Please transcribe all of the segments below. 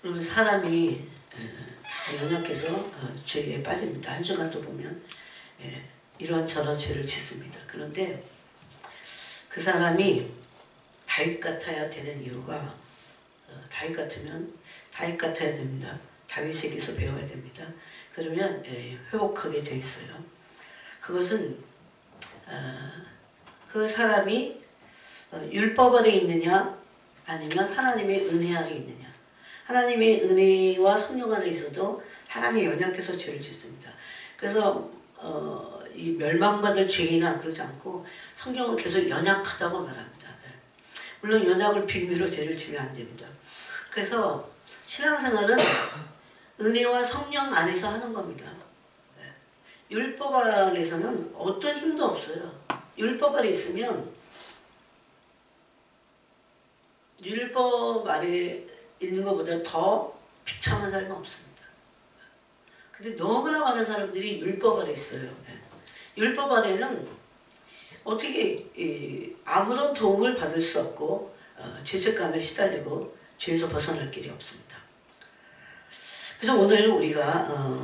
그러면 사람이 다 연약해서 죄에 빠집니다. 한 주간 또 보면 이런저런 죄를 짓습니다. 그런데 그 사람이 다윗 같아야 되는 이유가 다윗 같으면 다윗 같아야 됩니다. 다윗에게서 배워야 됩니다. 그러면 회복하게 돼 있어요. 그것은 그 사람이 율법 아래 있느냐 아니면 하나님의 은혜 아래 있느냐. 하나님의 은혜와 성령 안에 있어도 사람이 연약해서 죄를 짓습니다. 그래서 이 멸망받을 죄이나 그러지 않고 성경은 계속 연약하다고 말합니다. 물론 연약을 빌미로 죄를 지면 안 됩니다. 그래서 신앙생활은 은혜와 성령 안에서 하는 겁니다. 율법 아래에서는 어떤 힘도 없어요. 율법 아래 있으면 율법 아래 있는 것보다 더 비참한 삶은 없습니다. 근데 너무나 많은 사람들이 율법 아래 있어요. 율법 아래는 어떻게 아무런 도움을 받을 수 없고 죄책감에 시달리고 죄에서 벗어날 길이 없습니다. 그래서 오늘 우리가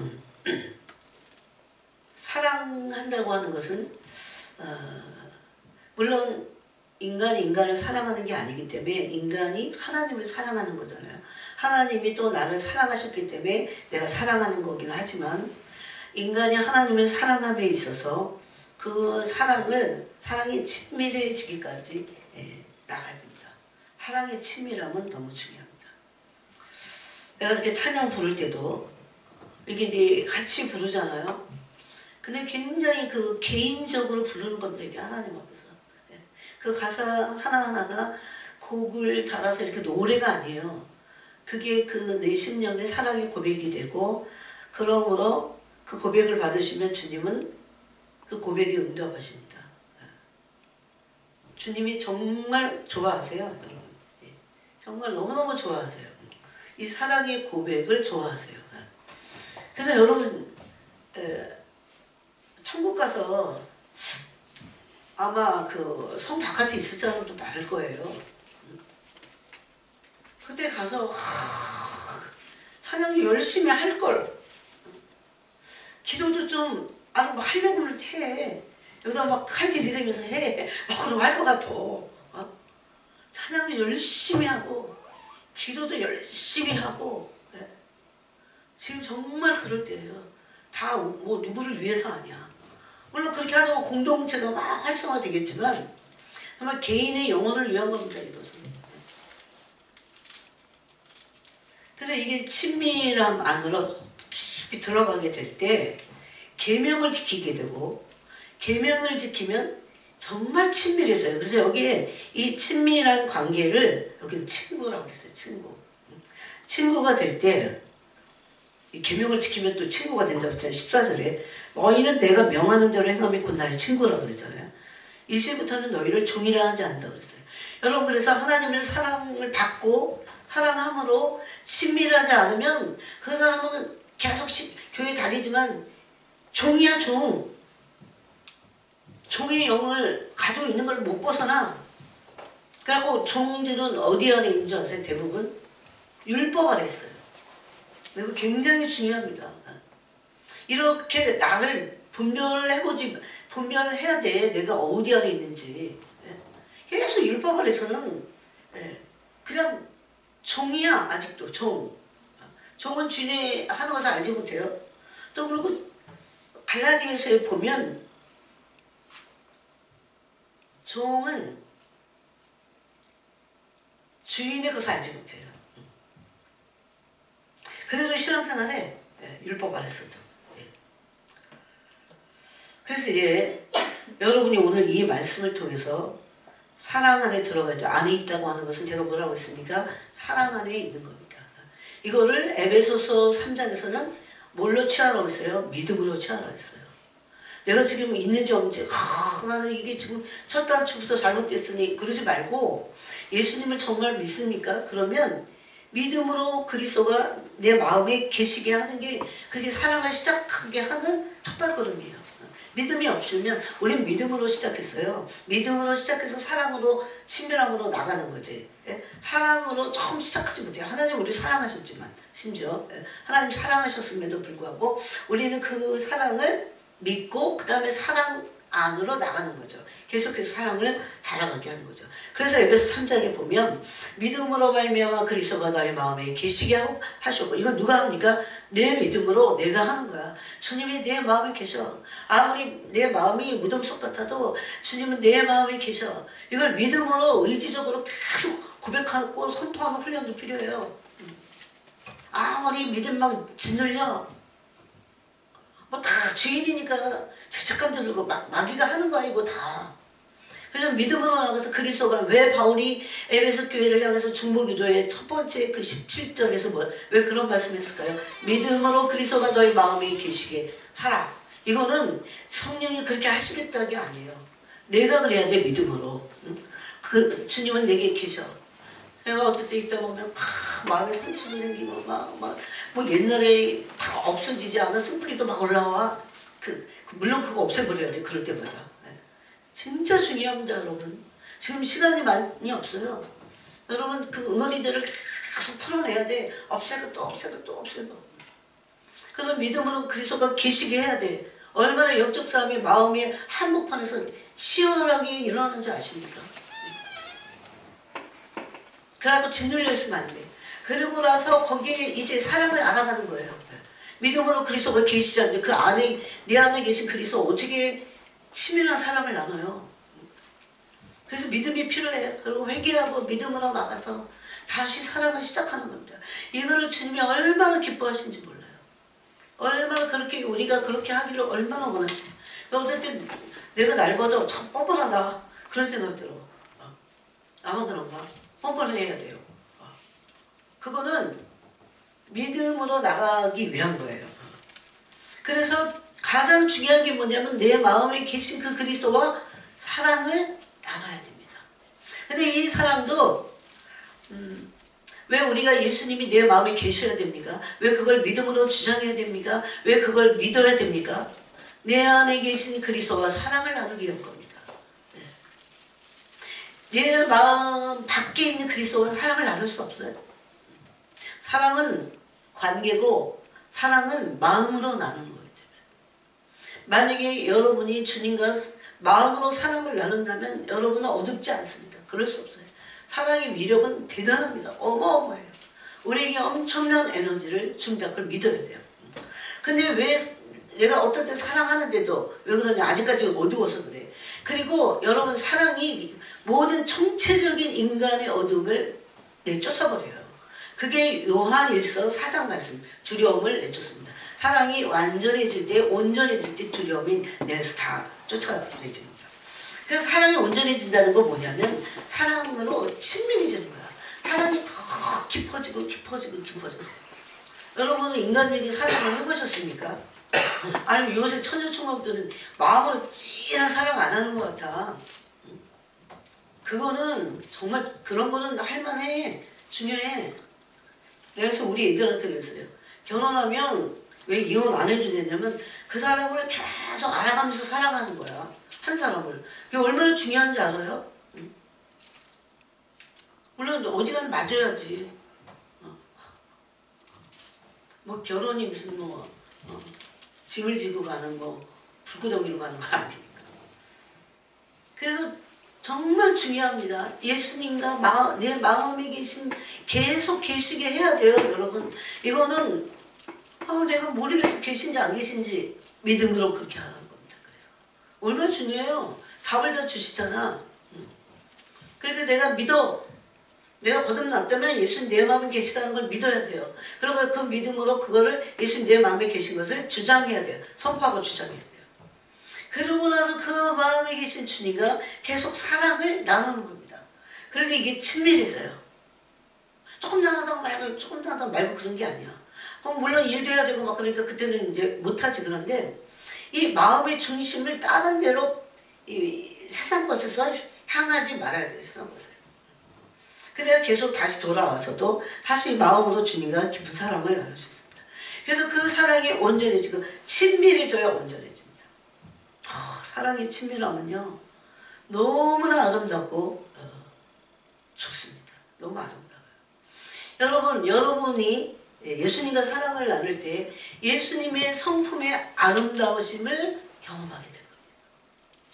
사랑한다고 하는 것은 물론 인간이 인간을 사랑하는 게 아니기 때문에 인간이 하나님을 사랑하는 거잖아요. 하나님이 또 나를 사랑하셨기 때문에 내가 사랑하는 거긴 하지만 인간이 하나님을 사랑함에 있어서 그 사랑이 친밀해지기까지 나가야 됩니다. 사랑의 친밀함은 너무 중요합니다. 내가 이렇게 찬양 부를 때도 이렇게 이제 같이 부르잖아요. 근데 굉장히 그 개인적으로 부르는 겁니다. 이게 하나님 앞에서. 그 가사 하나하나가 곡을 달아서 이렇게 노래가 아니에요. 그게 그 내 심령의 사랑의 고백이 되고 그러므로 그 고백을 받으시면 주님은 그 고백에 응답하십니다. 주님이 정말 좋아하세요. 여러분. 정말 너무너무 좋아하세요. 이 사랑의 고백을 좋아하세요. 그래서 여러분 천국 가서 아마 그 성 바깥에 있을 사람도 많을 거예요. 그때 가서 찬양 열심히 할 걸. 기도도 좀 뭐 하려고는 해. 여기다 막 칼 들이대면서 해. 그럼 할 것 같아. 찬양도 열심히 하고 기도도 열심히 하고 지금 정말 그럴 때예요. 다 뭐 누구를 위해서 하냐. 물론 그렇게 하다가 공동체가 막 활성화되겠지만 정말 개인의 영혼을 위한 겁니다. 이것은. 그래서 이게 친밀함 안으로 깊이 들어가게 될 때 계명을 지키게 되고 계명을 지키면 정말 친밀해져요. 그래서 여기에 이 친밀한 관계를 여기는 친구라고 했어요. 친구가 될 때 계명을 지키면 또 친구가 된다고 했잖아요. 14절에 너희는 내가 명하는 대로 행함이 곧 나의 친구라고 그랬잖아요. 이제부터는 너희를 종이라 하지 않는다고 그랬어요. 여러분 그래서 하나님의 사랑을 받고 사랑함으로 친밀하지 않으면 그 사람은 계속 교회 다니지만 종이야 종. 종의 영을 가지고 있는 걸 못 벗어나. 그래갖고 종들은 어디 안에 있는 줄 아세요? 대부분 율법 아래 있어요. 이거 굉장히 중요합니다. 이렇게 나를 분별을 해야 돼. 내가 어디 안에 있는지. 계속 율법 아래서는 그냥 종이야. 아직도 종. 종은 주인의 하는 것을 알지 못해요. 또 그리고 갈라디아서에 보면 종은 주인의 것을 알지 못해요. 그래도 신앙생활에 율법 아래서도. 그래서 여러분이 오늘 이 말씀을 통해서 사랑 안에 들어가야 돼요. 안에 있다고 하는 것은 제가 뭐라고 했습니까? 사랑 안에 있는 겁니다. 이거를 에베소서 3장에서는 뭘로 취하라고 했어요? 믿음으로 취하라고 했어요. 내가 지금 있는지 없는지 나는 이게 지금 첫 단추부터 잘못됐으니 그러지 말고 예수님을 정말 믿습니까? 그러면 믿음으로 그리스도가 내 마음에 계시게 하는 게 그게 사랑을 시작하게 하는 첫발걸음이에요. 믿음이 없으면 우린 믿음으로 시작했어요. 믿음으로 시작해서 사랑으로 친밀함으로 나가는 거지. 예? 사랑으로 처음 시작하지 못해요. 하나님 우리 사랑하셨지만 심지어 하나님 사랑하셨음에도 불구하고 우리는 그 사랑을 믿고 그 다음에 사랑 안으로 나가는 거죠. 계속해서 사랑을 자라가게 하는 거죠. 그래서 에베소 3장에 보면 믿음으로 말미암아 그리스도가 너의 마음에 계시게 하셨고, 이건 누가 합니까? 내 믿음으로 내가 하는 거야. 주님이 내 마음에 계셔. 아무리 내 마음이 무덤 속 같아도 주님은 내 마음에 계셔. 이걸 믿음으로 의지적으로 계속 고백하고 선포하는 훈련도 필요해요. 아무리 믿음 막 짓눌려 뭐 다 주인이니까 죄책감도 들고 마귀가 하는 거 아니고 다. 그래서 믿음으로 나가서 그리스도가 왜 바울이 에베소 교회를 향해서 중보기도의 첫 번째 그 17절에서 왜 그런 말씀했을까요? 믿음으로 그리스도가 너희 마음에 계시게 하라. 이거는 성령이 그렇게 하시겠다는 게 아니에요. 내가 그래야 돼. 믿음으로. 그 주님은 내게 계셔. 내가 어떨 때 있다 보면 마음에 상처도 생기고 뭐 옛날에 다 없어지지 않은 쓴뿌리도 막 올라와. 물론 그거 없애버려야 돼. 그럴 때마다. 진짜 중요합니다, 여러분. 지금 시간이 많이 없어요. 여러분 그 응어리들을 계속 풀어내야 돼. 없애고 또 없애고 또 없애고. 그래서 믿음으로 그리스도가 계시게 해야 돼. 얼마나 영적 싸움이 마음이 한복판에서 치열하게 일어나는 줄 아십니까? 그래갖고 짓눌려 있으면 안 돼. 그리고 나서 거기에 이제 사랑을 알아가는 거예요. 믿음으로 그리스도가 계시자는데 그 안에, 내 안에 계신 그리스도 어떻게 치밀한 사랑을 나눠요. 그래서 믿음이 필요해요. 그리고 회개하고 믿음으로 나가서 다시 사랑을 시작하는 겁니다. 이거를 주님이 얼마나 기뻐하시는지 몰라요. 얼마나 그렇게 우리가 그렇게 하기를 얼마나 원하시죠. 어떨 때 내가 날봐도 참 뻔뻔하다 그런 생각 들어. 아마 그런가? 뻔뻔해야 돼요. 그거는 믿음으로 나가기 위한 거예요. 그래서 가장 중요한 게 뭐냐면 내 마음에 계신 그 그리스도와 사랑을 나눠야 됩니다. 근데 이 사랑도 왜 우리가 예수님이 내 마음에 계셔야 됩니까? 왜 그걸 믿음으로 주장해야 됩니까? 왜 그걸 믿어야 됩니까? 내 안에 계신 그리스도와 사랑을 나누기 위한 겁니다. 내 마음 밖에 있는 그리스도와 사랑을 나눌 수 없어요. 사랑은 관계고 사랑은 마음으로 나누는 거기 때문에. 만약에 여러분이 주님과 마음으로 사랑을 나눈다면 여러분은 어둡지 않습니다. 그럴 수 없어요. 사랑의 위력은 대단합니다. 어마어마해요. 우리에게 엄청난 에너지를 줍니다. 그걸 믿어야 돼요. 근데 왜 내가 어떨 때 사랑하는데도 왜 그러냐? 아직까지 어두워서 그래. 그리고 여러분 사랑이 모든 총체적인 인간의 어둠을 내쫓아버려요. 그게 요한일서 4장 말씀, 두려움을 내쫓습니다. 사랑이 완전해질 때, 온전해질 때 두려움이 내에서 다 쫓아내집니다. 그래서 사랑이 온전해진다는 건 뭐냐면 사랑으로 친밀해지는 거야. 사랑이 더 깊어지고 깊어지고 깊어져서. 여러분은 인간적인 사랑을 해보셨습니까? 아니면 요새 처녀총각들은 마음으로 찐한 사랑 안 하는 것 같아. 그거는 정말 그런 거는 할만해. 중요해. 그래서 우리 애들한테 그랬어요. 결혼하면 왜 이혼 안 해도 되냐면 그 사람을 계속 알아가면서 살아가는 거야. 한 사람을. 그게 얼마나 중요한지 알아요? 물론 어지간히 맞아야지. 뭐 결혼이 무슨 짐을 지고 가는 불구덩이로 가는 거 아니니까. 그래서 정말 중요합니다. 예수님과 내 마음에 계속 계시게 해야 돼요, 여러분. 이거는 내가 모르겠어 계신지 안 계신지 믿음으로 그렇게 하는 겁니다. 그래서 얼마나 중요해요. 답을 다 주시잖아. 그러니까 내가 믿어. 내가 거듭났다면 예수님 내 마음에 계시다는 걸 믿어야 돼요. 그리고 그 믿음으로 그거를 예수님 내 마음에 계신 것을 주장해야 돼요. 선포하고 주장해야 돼요. 그러고 나서 그 마음에 계신 주님과 계속 사랑을 나누는 겁니다. 그러니까 이게 친밀해져요. 조금 나누다가 말고 조금 나누다가 말고 그런 게 아니야. 물론 일도 해야 되고 막 그러니까 그때는 이제 못하지. 그런데 이 마음의 중심을 다른 데로 이 세상 것에서 향하지 말아야 돼. 세상 것을. 그래야 계속 다시 돌아와서도 다시 마음으로 주님과 깊은 사랑을 나눌 수 있습니다. 그래서 그 사랑이 온전해지고 친밀해져야 온전해집니다. 사랑의 친밀함은요 너무나 아름답고 좋습니다. 너무 아름다워요. 여러분이 예수님과 사랑을 나눌 때 예수님의 성품의 아름다우심을 경험하게 될 겁니다.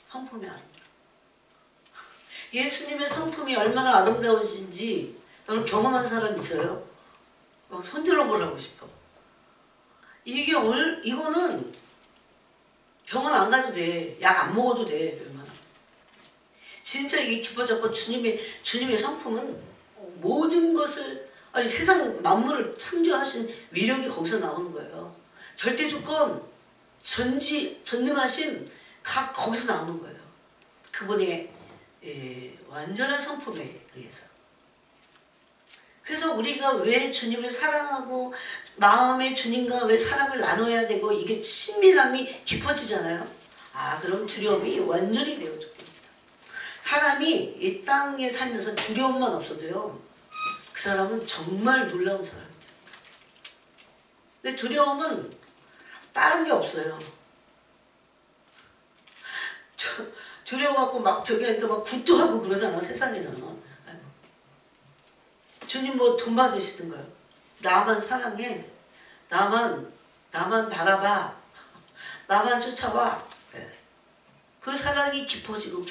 성품의 아름다움. 예수님의 성품이 얼마나 아름다우신지 여러분 경험한 사람 있어요? 막 손들어 보라고 싶어. 이거는 병원 안 가도 돼. 약 안 먹어도 돼. 얼마나. 진짜 이게 깊어졌고 주님의 성품은 모든 것을 아니 세상 만물을 창조하신 위력이 거기서 나오는 거예요. 절대 조건, 전능하심 각 거기서 나오는 거예요. 그분의 완전한 성품에 의해서. 그래서 우리가 왜 주님을 사랑하고 마음의 주님과 왜 사랑을 나눠야 되고 이게 친밀함이 깊어지잖아요. 그럼 두려움이 완전히 되어져 버립니다. 사람이 이 땅에 살면서 두려움만 없어도요. 그 사람은 정말 놀라운 사람입니다. 근데 두려움은 다른 게 없어요. 두려워갖고 막 저기 하니까 막 굿도하고 그러잖아 세상에는. 주님 뭐 돈 받으시던가요? 나만 사랑해. 나만 바라봐. 나만 쫓아와. 그 사랑이 깊어지고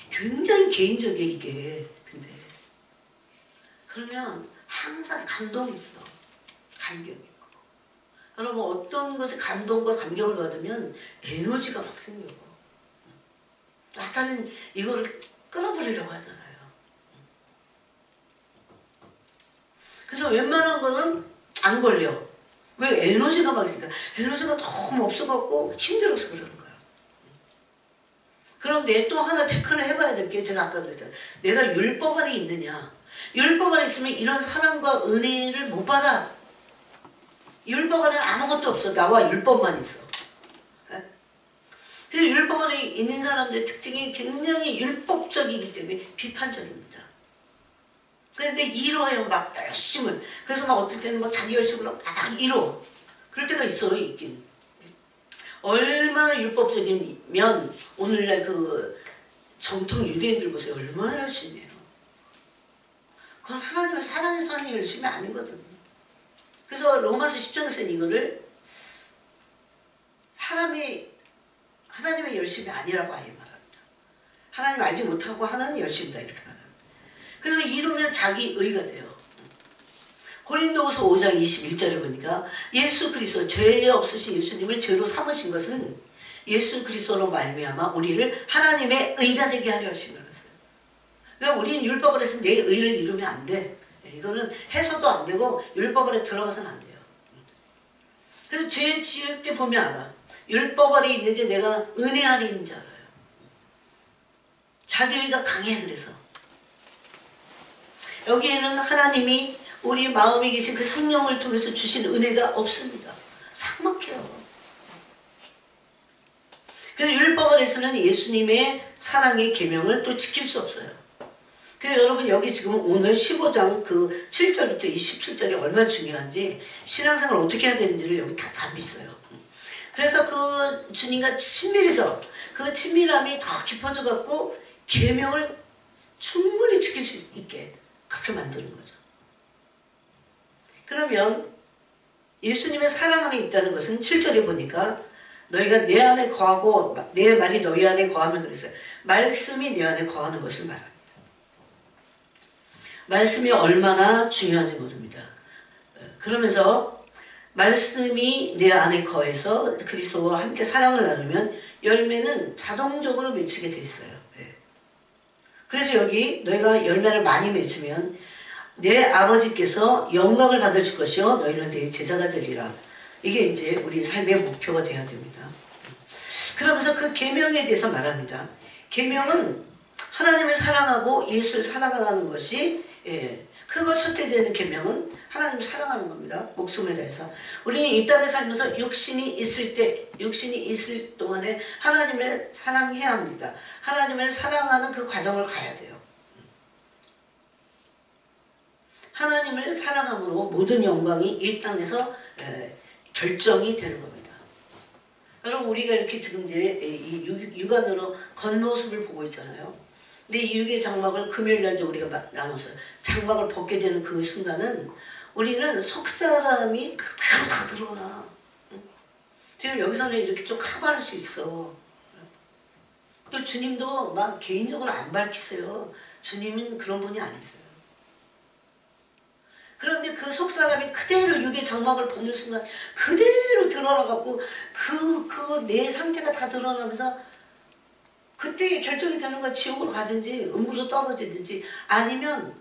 굉장히 개인적이에요 이게. 근데 그러면 항상 감동이 있어. 감격이 있고. 여러분 어떤 것에 감동과 감격을 받으면 에너지가 막 생겨. 나타는 이거를 끊어버리려고 하잖아요. 그래서 웬만한 거는 안 걸려. 왜? 에너지가 막 있으니까. 에너지가 너무 없어갖고 힘들어서 그러는 거야. 그런데 또 하나 체크를 해봐야 될 게 제가 아까 그랬잖아요. 내가 율법 안에 있느냐. 율법 안에 있으면 이런 사랑과 은혜를 못 받아. 율법 안에는 아무것도 없어. 나와 율법만 있어. 그래서 율법 안에 있는 사람들의 특징이 굉장히 율법적이기 때문에 비판적입니다. 그런데 이뤄요. 막 열심을. 그래서 막 어떨 때는 막 자기 열심으로 막 이뤄. 그럴 때가 있어요. 있긴. 얼마나 율법적이면 오늘날 그 정통 유대인들 보세요. 얼마나 열심히 해요. 그건 하나님을 사랑해서 하는 열심이 아니거든. 그래서 로마서 10장에서는 이거를 하나님의 열심이 아니라고 아예 말합니다. 하나님 알지 못하고 하는 열심이다 이렇게 말합니다. 그래서 이루면 자기 의가 돼요. 고린도후서 5장 21절에 보니까 예수 그리스도 죄 없으신 예수님을 죄로 삼으신 것은 예수 그리스도로 말미암아 우리를 하나님의 의가 되게 하려 하심을 했어요. 그러니까 우리는 율법 안에서 내 의를 이루면 안 돼. 이거는 해서도 안 되고 율법 안에 들어가서는 안 돼요. 그래서 죄 지을 때 보면 알아. 율법 안에 있는지 내가 은혜 안에 있는지 알아요. 자기 의가 강해. 그래서 여기에는 하나님이 우리 마음에 계신 그 성령을 통해서 주신 은혜가 없습니다. 삭막해요. 그래서 율법 안에서는 예수님의 사랑의 계명을 또 지킬 수 없어요. 그래서 여러분 여기 지금 오늘 15장 그 7절부터 27절이 얼마나 중요한지 신앙생활을 어떻게 해야 되는지를 여기 다 답이 있어요. 그래서 그 주님과 친밀해서 그 친밀함이 더 깊어져 갖고 계명을 충분히 지킬 수 있게 그렇게 만드는 거죠. 그러면 예수님의 사랑 안에 있다는 것은 7절에 보니까 너희가 내 안에 거하고 내 말이 너희 안에 거하면 그랬어요. 말씀이 내 안에 거하는 것을 말합니다. 말씀이 얼마나 중요한지 모릅니다. 그러면서 말씀이 내 안에 거해서 그리스도와 함께 사랑을 나누면 열매는 자동적으로 맺히게 돼 있어요. 그래서 여기 너희가 열매를 많이 맺으면 내 아버지께서 영광을 받으실 것이요 너희는 내 제자가 되리라. 이게 이제 우리 삶의 목표가 되어야 됩니다. 그러면서 그 계명에 대해서 말합니다. 계명은 하나님을 사랑하고 예수를 사랑하는 것이 그거 첫째 되는 계명은 하나님을 사랑하는 겁니다. 목숨을 다해서. 우리는 이 땅에 살면서 육신이 있을 동안에 하나님을 사랑해야 합니다. 하나님을 사랑하는 그 과정을 가야 돼요. 하나님을 사랑함으로 모든 영광이 이 땅에서 결정이 되는 겁니다. 여러분 우리가 이렇게 지금 이제 이 육안으로 겉모습을 보고 있잖아요. 근데 이 육의 장막을 금요일날도 우리가 나눠서 장막을 벗게 되는 그 순간은 우리는 속사람이 그대로 다 드러나. 지금 여기서는 이렇게 좀 커버할 수 있어. 또 주님도 막 개인적으로 안 밝히세요. 주님은 그런 분이 아니세요. 그런데 그 속사람이 그대로 육의 장막을 벗는 순간 그대로 드러나갖고 그 내 상태가 다 드러나면서 그때 결정이 되는 거야. 지옥으로 가든지 음부로 떨어지든지 아니면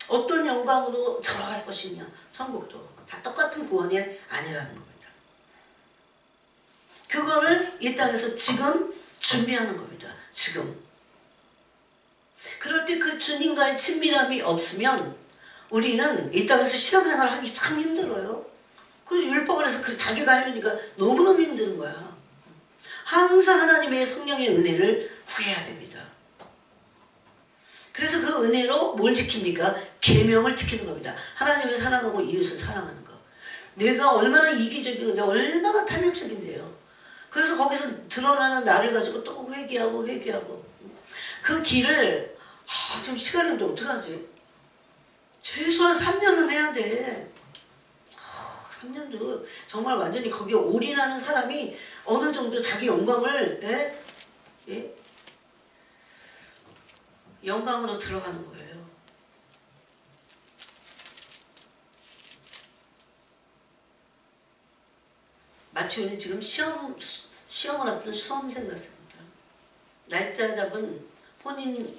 어떤 영광으로 들어갈 것이냐. 천국도 다 똑같은 구원이 아니라는 겁니다. 그거를 이 땅에서 지금 준비하는 겁니다. 지금. 그럴 때 그 주님과의 친밀함이 없으면 우리는 이 땅에서 신앙생활을 하기 참 힘들어요. 그래서 율법을 해서 자기가 하려니까 너무너무 힘든 거야. 항상 하나님의 성령의 은혜를 구해야 됩니다. 그래서 그 은혜로 뭘 지킵니까? 계명을 지키는 겁니다. 하나님을 사랑하고 이웃을 사랑하는 거. 내가 얼마나 이기적이고 내가 얼마나 탐욕적인데요. 그래서 거기서 드러나는 나를 가지고 또 회개하고 그 길을 좀 시간이 없는데 어떡하지? 최소한 3년은 해야 돼. 3년도 정말 완전히 거기에 올인하는 사람이 어느 정도 자기 영광을 영광으로 들어가는 거예요. 마치 우리 지금 시험을 앞둔 수험생 같습니다. 날짜 잡은 혼인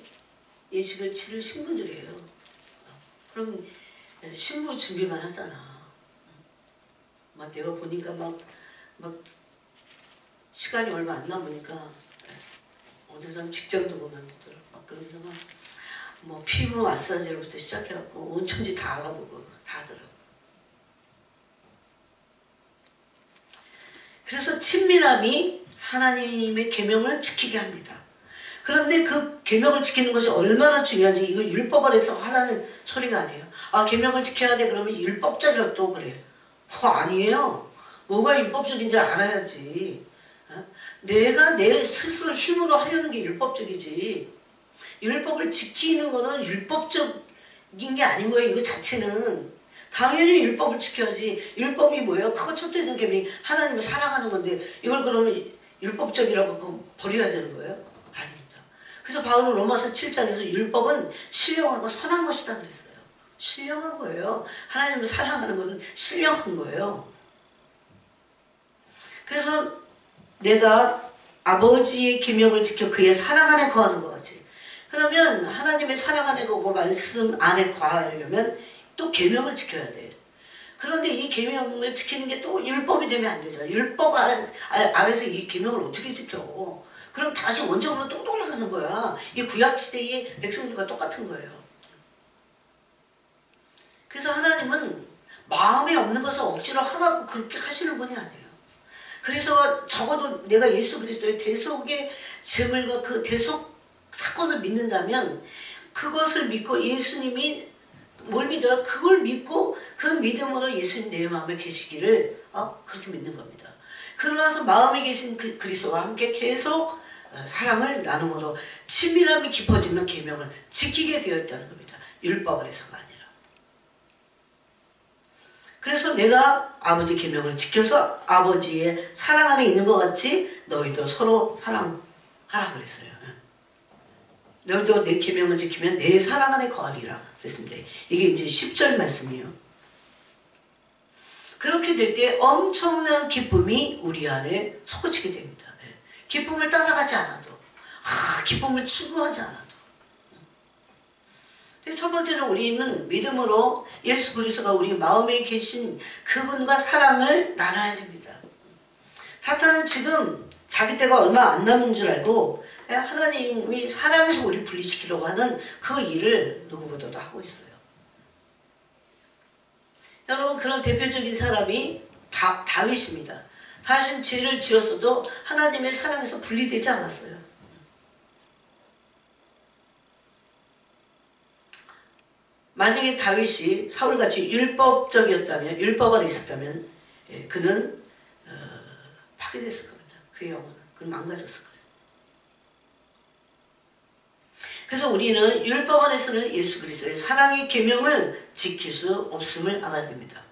예식을 치를 신부들이에요. 그럼 신부 준비만 하잖아. 막 내가 보니까 막 시간이 얼마 안 남으니까 어디서 직장도 그만두더라. 막 그러면서 뭐 피부 마사지로부터 시작해갖고 온천지 다 알아보고 다 하더라고. 그래서 친밀함이 하나님의 계명을 지키게 합니다. 그런데 그 계명을 지키는 것이 얼마나 중요한지 이거 율법 아래서 하라는 소리가 아니에요. 아 계명을 지켜야 돼 그러면 율법자라고 또 그래. 아니에요. 뭐가 율법적인지 알아야지. 내가 내 스스로 힘으로 하려는 게 율법적이지. 율법을 지키는 거는 율법적인 게 아닌 거예요. 이거 자체는. 당연히 율법을 지켜야지. 율법이 뭐예요? 그거 첫째 계명이 하나님을 사랑하는 건데 이걸 그러면 율법적이라고 버려야 되는 거예요? 아닙니다. 그래서 바울은 로마서 7장에서 율법은 신령하고 선한 것이다 그랬어요. 신령한 거예요. 하나님을 사랑하는 것은 신령한 거예요. 그래서 내가 아버지의 계명을 지켜 그의 사랑 안에 거하는 거지. 그러면 하나님의 사랑 안에 거고 말씀 안에 거하려면 또 계명을 지켜야 돼. 그런데 이 계명을 지키는 게 또 율법이 되면 안 되잖아. 율법 아래서 이 계명을 어떻게 지켜? 그럼 다시 원점으로 또 돌아가는 거야. 이 구약시대의 백성들과 똑같은 거예요. 그래서 하나님은 마음에 없는 것을 억지로 하라고 그렇게 하시는 분이 아니에요. 그래서 적어도 내가 예수 그리스도의 대속의 제물과 그 대속 사건을 믿는다면 그것을 믿고 예수님이 뭘 믿어요? 그걸 믿고 그 믿음으로 예수님 내 마음에 계시기를 그렇게 믿는 겁니다. 그러면서 마음에 계신 그리스도와 함께 계속 사랑을 나눔으로 친밀함이 깊어지는 계명을 지키게 되어 있다는 겁니다. 율법 아래서가 아니라. 그래서 내가 아버지 계명을 지켜서 아버지의 사랑 안에 있는 것 같이 너희도 서로 사랑하라 그랬어요. 너희도 내 계명을 지키면 내 사랑 안에 거하리라 그랬습니다. 이게 이제 10절 말씀이에요. 그렇게 될 때 엄청난 기쁨이 우리 안에 솟구치게 됩니다. 기쁨을 따라가지 않아도, 기쁨을 추구하지 않아도. 첫 번째는 우리는 믿음으로 예수 그리스도가 우리 마음에 계신 그분과 사랑을 나눠야 됩니다. 사탄은 지금 자기 때가 얼마 안 남은 줄 알고 하나님이 사랑해서 우리를 분리시키려고 하는 그 일을 누구보다도 하고 있어요. 여러분 그런 대표적인 사람이 다윗입니다. 다윗은 죄를 지었어도 하나님의 사랑에서 분리되지 않았어요. 만약에 다윗이 사울같이 율법적이었다면, 율법 안에 있었다면 그는 파괴됐을 겁니다. 그의 영혼은. 그럼 망가졌을 거예요. 그래서 우리는 율법 안에서는 예수 그리스도의 사랑의 계명을 지킬 수 없음을 알아야 됩니다.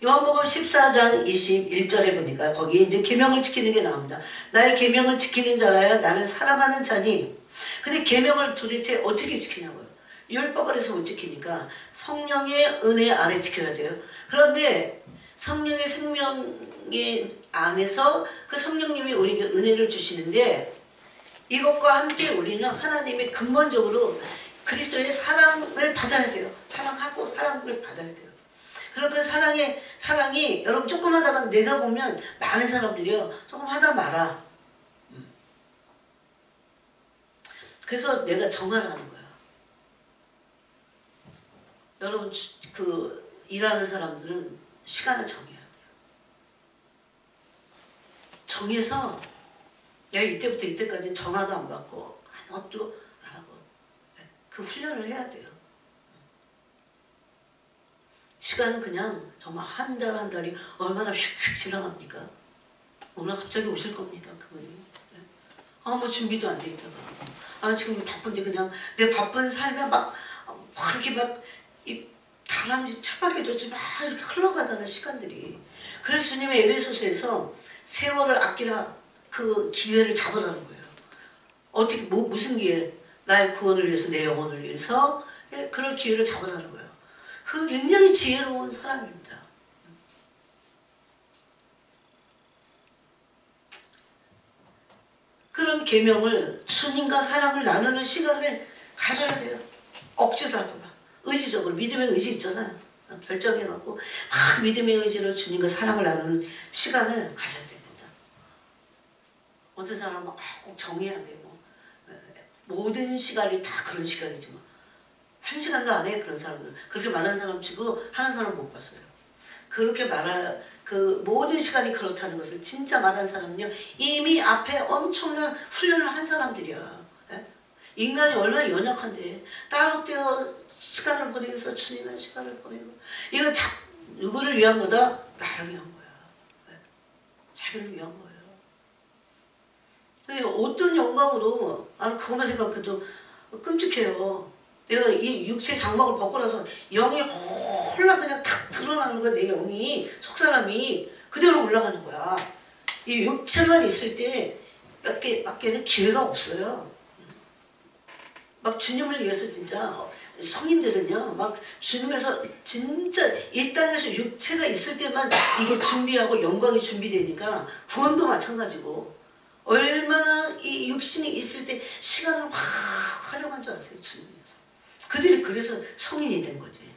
요한복음 14장 21절에 보니까 거기에 이제 계명을 지키는 게 나옵니다. 나의 계명을 지키는 자라야 나를 사랑하는 자니. 근데 계명을 도대체 어떻게 지키냐고요. 율법 안에서 못 지키니까 성령의 은혜 아래 지켜야 돼요. 그런데 성령의 생명의 안에서 그 성령님이 우리에게 은혜를 주시는데 이것과 함께 우리는 하나님의 근본적으로 그리스도의 사랑을 받아야 돼요. 사랑하고 사랑을 받아야 돼요. 그럼 그 사랑이 여러분 조금 하다가 내가 보면 많은 사람들이요. 조금 하다 말아. 그래서 내가 정하라는 거야. 여러분 그 일하는 사람들은 시간을 정해야 돼요. 정해서 야 이때부터 이때까지 전화도 안 받고 아무것도 안 하고 그 훈련을 해야 돼요. 시간은 그냥 정말 한 달 한 달이 얼마나 휙휙 지나갑니까? 오늘 갑자기 오실 겁니다. 그분이. 아무 준비도 안 돼 있다가 아 지금 바쁜데 그냥 내 바쁜 삶에 막 이렇게 막 이 다람쥐 차박에도 막 이렇게 흘러가잖아 시간들이. 그래서 주님의 에베소서에서 세월을 아끼라 그 기회를 잡으라는 거예요. 어떻게 무슨 기회? 나의 구원을 위해서 내 영혼을 위해서 그런 기회를 잡으라는 거예요. 그 굉장히 지혜로운 사람입니다. 그런 계명을 주님과 사랑을 나누는 시간을 가져야 돼요. 억지로라도 막 의지적으로 믿음의 의지 있잖아요. 결정해갖고 막 믿음의 의지로 주님과 사랑을 나누는 시간을 가져야 됩니다. 어떤 사람은 꼭 정해야 되고 모든 시간이 다 그런 시간이지 뭐. 한 시간도 안 해 그런 사람들. 그렇게 말하는 사람 치고 하는 사람 못 봤어요. 그렇게 그 모든 시간이 그렇다는 것을 진짜 말하는 사람은요 이미 앞에 엄청난 훈련을 한 사람들이야. 인간이 얼마나 연약한데 따로 떼어 시간을 보내면서 주님과 시간을 보내고 이거 누구를 위한 거다? 나를 위한 거야. 자기를 위한 거예요. 근데 어떤 영광으로 나는 그것만 생각해도 끔찍해요. 내가 이 육체 장막을 벗고 나서 영이 홀라 그냥 탁 드러나는 거야. 내 영이 속사람이 그대로 올라가는 거야. 이 육체만 있을 때 밖에는 기회가 없어요. 막 주님을 위해서 진짜 성인들은요 막 주님에서 진짜 이 땅에서 육체가 있을 때만 이게 준비하고 영광이 준비되니까 구원도 마찬가지고 얼마나 이 육신이 있을 때 시간을 확 활용한 줄 아세요 주님께서. 그들이 그래서 성인이 된 거지.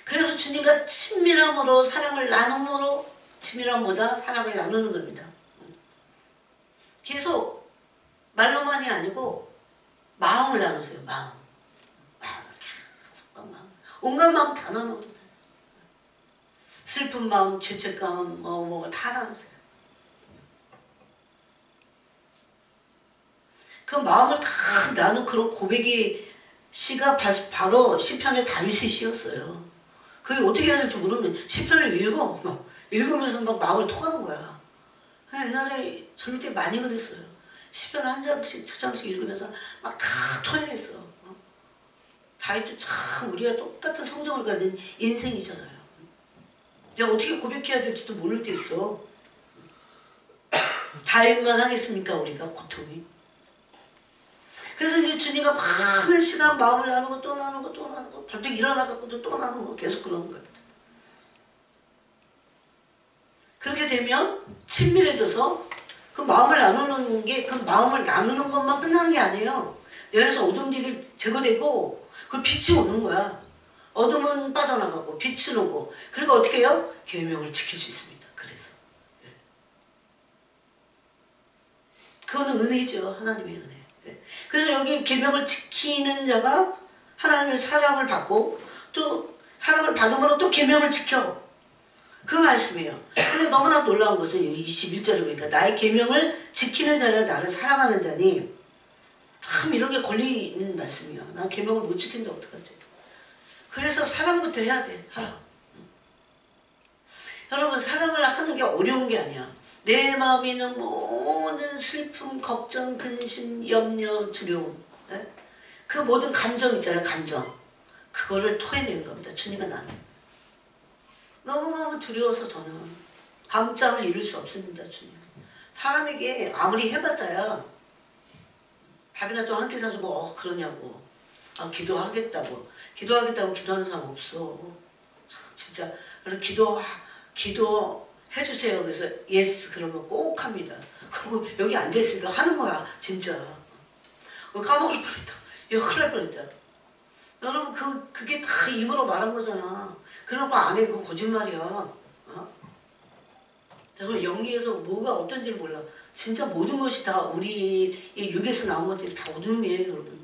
그래서 주님과 친밀함으로 사랑을 나눔으로 친밀함보다 사랑을 나누는 겁니다. 계속 말로만이 아니고 마음을 나누세요. 마음. 온갖 마음 다 나눠도 돼요. 슬픈 마음, 죄책감, 뭐 다 나누세요. 그 마음을 다 나눈 그런 고백이 시가 바로 시편의 다윗의 시였어요. 그게 어떻게 해야 될지 모르면 시편을 읽으면서 막 마음을 토하는 거야. 옛날에 젊을 때 많이 그랬어요. 시편을 한 장씩 두 장씩 읽으면서 막 다 토해냈어. 다윗도 참 우리가 똑같은 성정을 가진 인생이잖아요. 내가 어떻게 고백해야 될지도 모를 때 있어. 다윗만 하겠습니까 우리가 고통이. 그래서 이제 주님과 많은 시간 마음을 나누고 또 나누고 또 나누고 벌떡 일어나갖고도 또 나누고 계속 그러는 거예요. 그렇게 되면 친밀해져서 그 마음을 나누는 게 그 마음을 나누는 것만 끝나는 게 아니에요. 내 안에서 어둠들이 제거되고 그 빛이 오는 거야. 어둠은 빠져나가고 빛은 오고 그러니까 어떻게 해요? 계명을 지킬 수 있습니다. 그래서 그거는 은혜죠. 하나님의 은혜. 그래서 여기 계명을 지키는 자가 하나님의 사랑을 받고 또 사랑을 받음으로 또 계명을 지켜. 그 말씀이에요. 근데 너무나 놀라운 것은 21절에 보니까 나의 계명을 지키는 자라 나를 사랑하는 자니 참 이런 게 걸리는 말씀이야. 나 계명을 못 지킨다 어떡하지? 그래서 사랑부터 해야 돼. 사랑. 여러분 사랑을 하는 게 어려운 게 아니야. 내 마음에 있는 모든 슬픔, 걱정, 근심, 염려, 두려움, 네? 그 모든 감정 있잖아요. 감정. 그거를 토해내는 겁니다. 주님과 나는. 너무너무 두려워서 저는 밤잠을 이룰 수 없습니다. 주님. 사람에게 아무리 해봤자야 밥이나 좀 한 끼 사주고 그러냐고. 기도하겠다고 기도하는 사람 없어. 참, 진짜 기도 해주세요. 그래서 예스 그러면 꼭 합니다. 그리고 여기 앉아있으니까 하는 거야. 진짜. 까먹을 뻔했다. 이거 큰일 날 뻔했다. 여러분 그게 다 입으로 말한 거잖아. 그런 거 안 해. 그거 거짓말이야. 그럼 연기에서 뭐가 어떤지를 몰라. 진짜 모든 것이 다 우리 육에서 나온 것들이 다 어둠이에요. 여러분.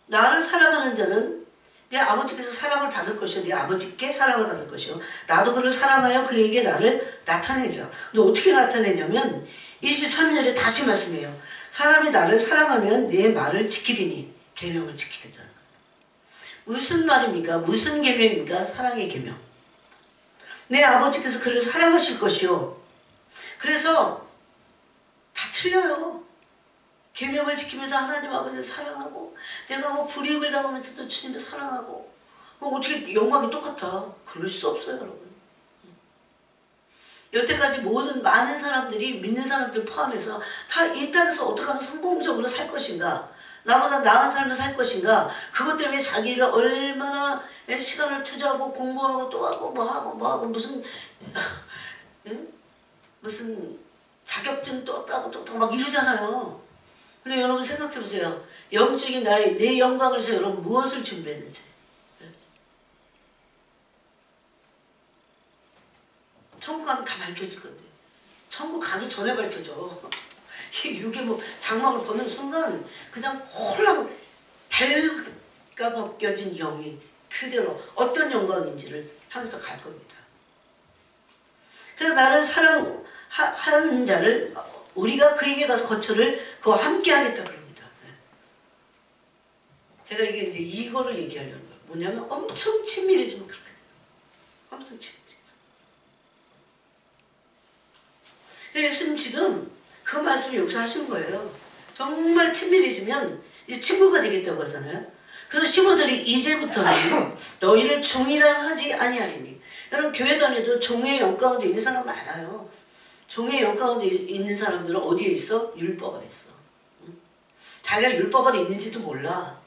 나를 사랑하는 자는 내 아버지께서 사랑을 받을 것이요. 내 아버지께 사랑을 받을 것이요. 나도 그를 사랑하여 그에게 나를 나타내리라. 근데 어떻게 나타내냐면 23절에 다시 말씀해요. 사람이 나를 사랑하면 내 말을 지키리니 계명을 지키겠다는 거예요. 무슨 말입니까? 무슨 계명입니까? 사랑의 계명. 내 아버지께서 그를 사랑하실 것이요. 그래서 다 틀려요. 계명을 지키면서 하나님 아버지를 사랑하고 내가 뭐 불이익을 당하면서도 주님을 사랑하고 어떻게 영광이 똑같아. 그럴 수 없어요. 여러분. 여태까지 모든 많은 사람들이 믿는 사람들 포함해서 다 이 땅에서 어떻게 하면 성공적으로 살 것인가, 나보다 나은 삶을 살 것인가, 그것 때문에 자기를 얼마나 시간을 투자하고 공부하고 또 하고 뭐하고 무슨 무슨 자격증 또 따고 또 막 이러잖아요. 근데 여러분 생각해보세요. 영적인 내 영광을 위해서 여러분 무엇을 준비했는지. 천국 가면 다 밝혀질 건데. 천국 가기 전에 밝혀져. 이게 뭐 장막을 보는 순간 그냥 홀랑 발가 벗겨진 영이 그대로 어떤 영광인지를 하면서 갈 겁니다. 그래서 나를 사랑하는 자를 우리가 그에게 가서 거처를 그와 함께 하겠다 그럽니다. 제가 이게 이제 이거를 얘기하려는 거예요. 뭐냐면 엄청 친밀해지면 그렇게 돼요. 엄청 친밀해져. 예수님 지금 그 말씀을 여기서 하신 거예요. 정말 친밀해지면 이제 친구가 되겠다고 하잖아요. 그래서 15절이 이제부터는 너희를 종이라 하지 아니하리니. 여러분 교회 다녀도 종의 영 가운데 있는 사람 많아요. 종의 영 가운데 있는 사람들은 어디에 있어? 율법 안에 있어. 자기가 율법 안에 있는지도 몰라.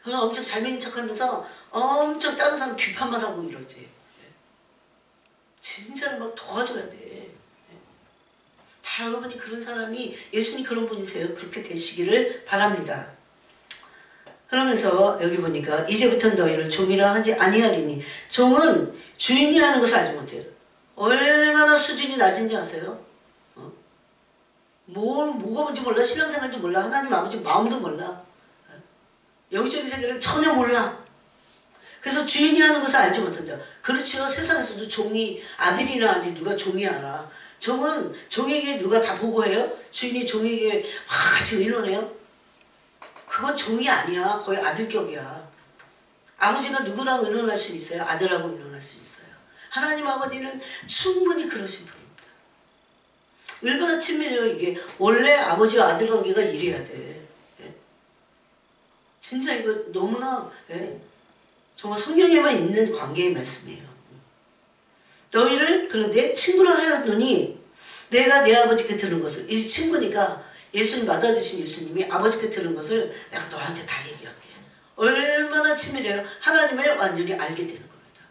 그냥 엄청 잘 믿는 척하면서 엄청 다른 사람 비판만 하고 이러지. 진짜로 막 도와줘야 돼. 다 여러분이 그런 사람이, 예수님 그런 분이세요. 그렇게 되시기를 바랍니다. 그러면서 여기 보니까 이제부터는 너희를 종이라 하지 아니하리니. 종은 주인이 하는 것을 알지 못해요. 얼마나 수준이 낮은지 아세요? 뭐가 뭔지 몰라. 신앙생활도 몰라. 하나님 아버지 마음도 몰라. 영적인 세계를 전혀 몰라. 그래서 주인이 하는 것을 알지 못한다. 그렇지요. 세상에서도 종이 아들이나 아닌지 누가 종이 알아. 종은 종에게 누가 다 보고해요? 주인이 종에게 막 같이 의논해요? 그건 종이 아니야. 거의 아들격이야. 아버지가 누구랑 의논할 수 있어요? 아들하고 의논할 수 있어요. 하나님 아버지는 충분히 그러신 분입니다. 얼마나 친밀해요 이게. 원래 아버지와 아들 관계가 이래야 돼. 진짜 이거 너무나 정말 성경에만 있는 관계의 말씀이에요. 너희를 그런데 친구라 하였더니 내가 내 아버지께 들은 것을, 이 친구니까 예수님 받아주신 예수님이 아버지께 들은 것을 내가 너한테 다 얘기할게. 얼마나 친밀해요. 하나님을 완전히 알게 되는 겁니다.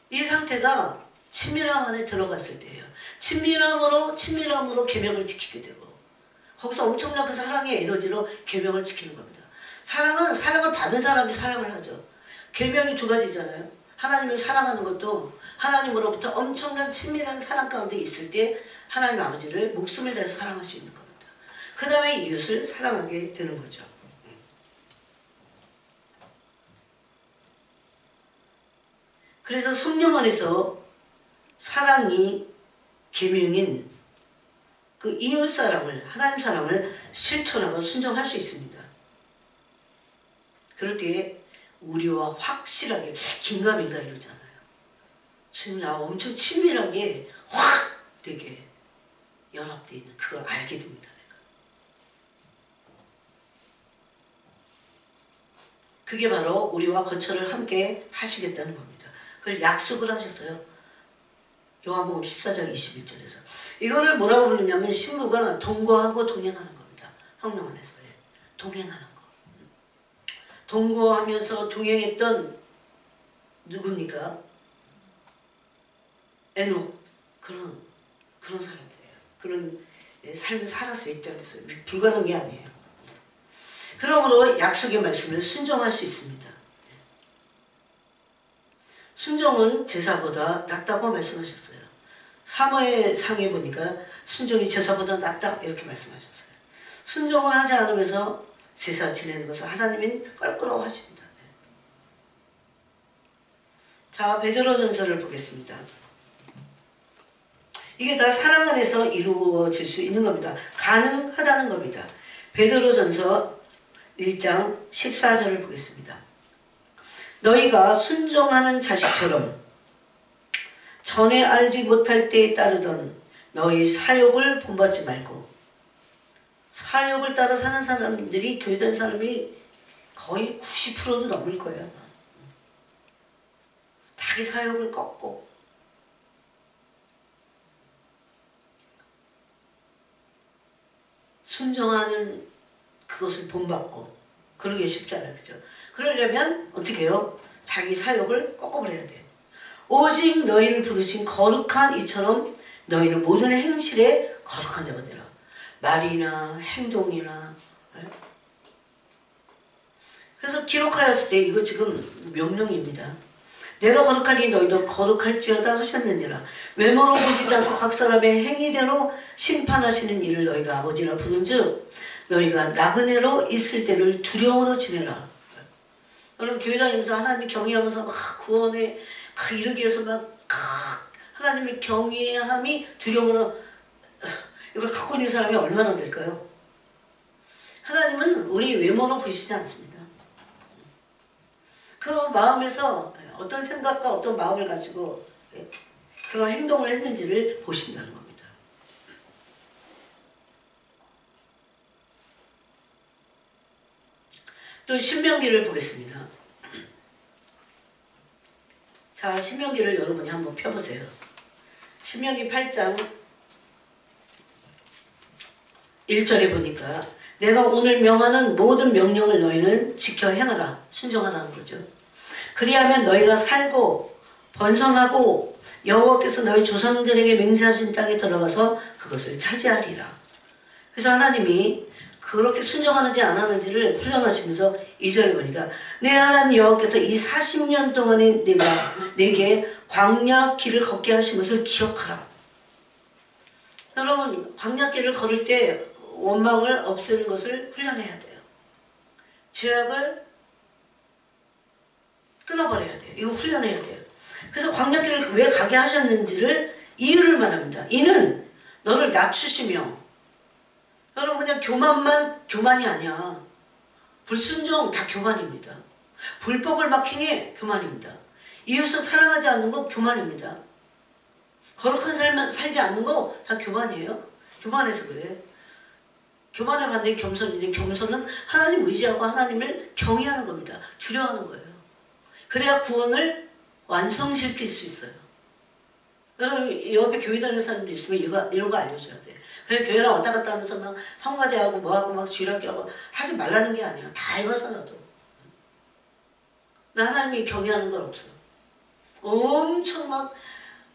이 상태가 친밀함 안에 들어갔을 때예요. 친밀함으로 계명을 지키게 되고, 거기서 엄청난 그 사랑의 에너지로 계명을 지키는 겁니다. 사랑은 사랑을 받은 사람이 사랑을 하죠. 계명이 두 가지잖아요. 하나님을 사랑하는 것도 하나님으로부터 엄청난 친밀한 사랑 가운데 있을 때 하나님 아버지를 목숨을 다해서 사랑할 수 있는 겁니다. 그 다음에 이웃을 사랑하게 되는 거죠. 그래서 성령 안에서 사랑이 계명인 그 이웃 사랑을, 하나님 사랑을 실천하고 순종할 수 있습니다. 그럴 때 우리와 확실하게 긴가민가 이러잖아요. 지금 나 엄청 친밀하게 확 되게 연합되어 있는 그걸 알게 됩니다. 내가. 그게 바로 우리와 거처를 함께 하시겠다는 겁니다. 그걸 약속을 하셨어요. 요한복음 14장 21절에서. 이거를 뭐라고 부르냐면 신부가 동거하고 동행하는 겁니다. 성령 안에서. 동행하는 거. 동거하면서 동행했던 누굽니까? 에녹. 그런 사람들이에요. 그런 삶을 살았어요. 이 땅에서. 불가능한 게 아니에요. 그러므로 약속의 말씀을 순종할 수 있습니다. 순종은 제사보다 낫다고 말씀하셨어요. 사무엘상에 보니까 순종이 제사보다 낫다 이렇게 말씀하셨어요. 순종을 하지 않으면서 제사 지내는 것을 하나님은 껄끄러워하십니다. 자, 베드로전서를 보겠습니다. 이게 다 사랑 안에서 이루어질 수 있는 겁니다. 가능하다는 겁니다. 베드로전서 1장 14절을 보겠습니다. 너희가 순종하는 자식처럼 전에 알지 못할 때에 따르던 너희 사욕을 본받지 말고. 사욕을 따라 사는 사람들이 교회된 사람이 거의 90%도 넘을 거예요. 자기 사욕을 꺾고 순종하는 그것을 본받고 그러기 쉽잖아요. 그죠? 그러려면 어떻게 해요? 자기 사욕을 꺾어버려야 돼요. 오직 너희를 부르신 거룩한 이처럼 너희는 모든 행실에 거룩한 자가 되라. 말이나 행동이나. 그래서 기록하였을 때 이거 지금 명령입니다. 내가 거룩하니 너희도 거룩할지어다 하셨느니라. 외모로 보시지 않고 각 사람의 행위대로 심판하시는 이를 너희가 아버지라 부른즉 너희가 나그네로 있을 때를 두려움으로 지내라. 여러분 교회 다니면서 하나님 경외하면서 막 구원에 이르기 위해서 막 하나님을 경외함이 두려움으로 이걸 갖고 있는 사람이 얼마나 될까요? 하나님은 우리 외모로 보시지 않습니다. 그 마음에서 어떤 생각과 어떤 마음을 가지고 그런 행동을 했는지를 보신다는 겁니다. 또 신명기를 보겠습니다. 자, 신명기를 여러분이 한번 펴보세요. 신명기 8장 1절에 보니까 내가 오늘 명하는 모든 명령을 너희는 지켜 행하라. 순종하라는 거죠. 그리하면 너희가 살고 번성하고 여호와께서 너희 조상들에게 맹세하신 땅에 들어가서 그것을 차지하리라. 그래서 하나님이 그렇게 순종하는지 안 하는지를 훈련하시면서 2절에 보니까 내 하나님 여호와께서 이 40년 동안에 내게 광야 길을 걷게 하신 것을 기억하라. 여러분 광야길을 걸을 때 원망을 없애는 것을 훈련해야 돼요. 죄악을 끊어버려야 돼요. 이거 훈련해야 돼요. 그래서 광야길을 왜 가게 하셨는지를 이유를 말합니다. 이는 너를 낮추시며. 여러분 그냥 교만만 교만이 아니야. 불순종 다 교만입니다. 불법을 막 행해 교만입니다. 이웃을 사랑하지 않는 거 교만입니다. 거룩한 삶 살지 않는 거 다 교만이에요. 교만해서 그래. 교만의 반대는 겸손인데 겸손은 하나님 의지하고 하나님을 경외하는 겁니다. 두려워하는 거예요. 그래야 구원을 완성시킬 수 있어요. 여러분 옆에 교회 다니는 사람들 있으면 이런 거 알려줘야 돼. 그냥 교회랑 왔다 갔다 하면서 막 성가대하고 뭐하고 막 쥐락기하고 하지 말라는 게 아니야. 다 해봐서 나도. 나 하나님이 경외하는 건 없어. 엄청 막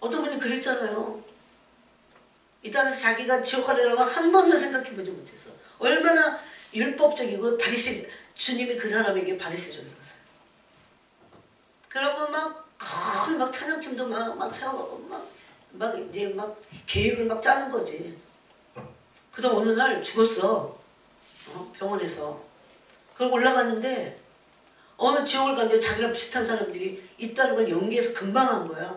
어떤 분이 그랬잖아요. 이 땅에서 자기가 지옥 가려고 한 번도 생각해보지 못했어. 얼마나 율법적이고 바리새 주님이 그 사람에게 바리새적이었어요. 그러고 막 찬양팀도 막 세워가고 이제 막 계획을 막 짜는 거지. 그러다 어느 날 죽었어. 병원에서. 그러고 올라갔는데 어느 지옥을 갔는데 자기랑 비슷한 사람들이 있다는 걸 연기해서 금방 한 거야.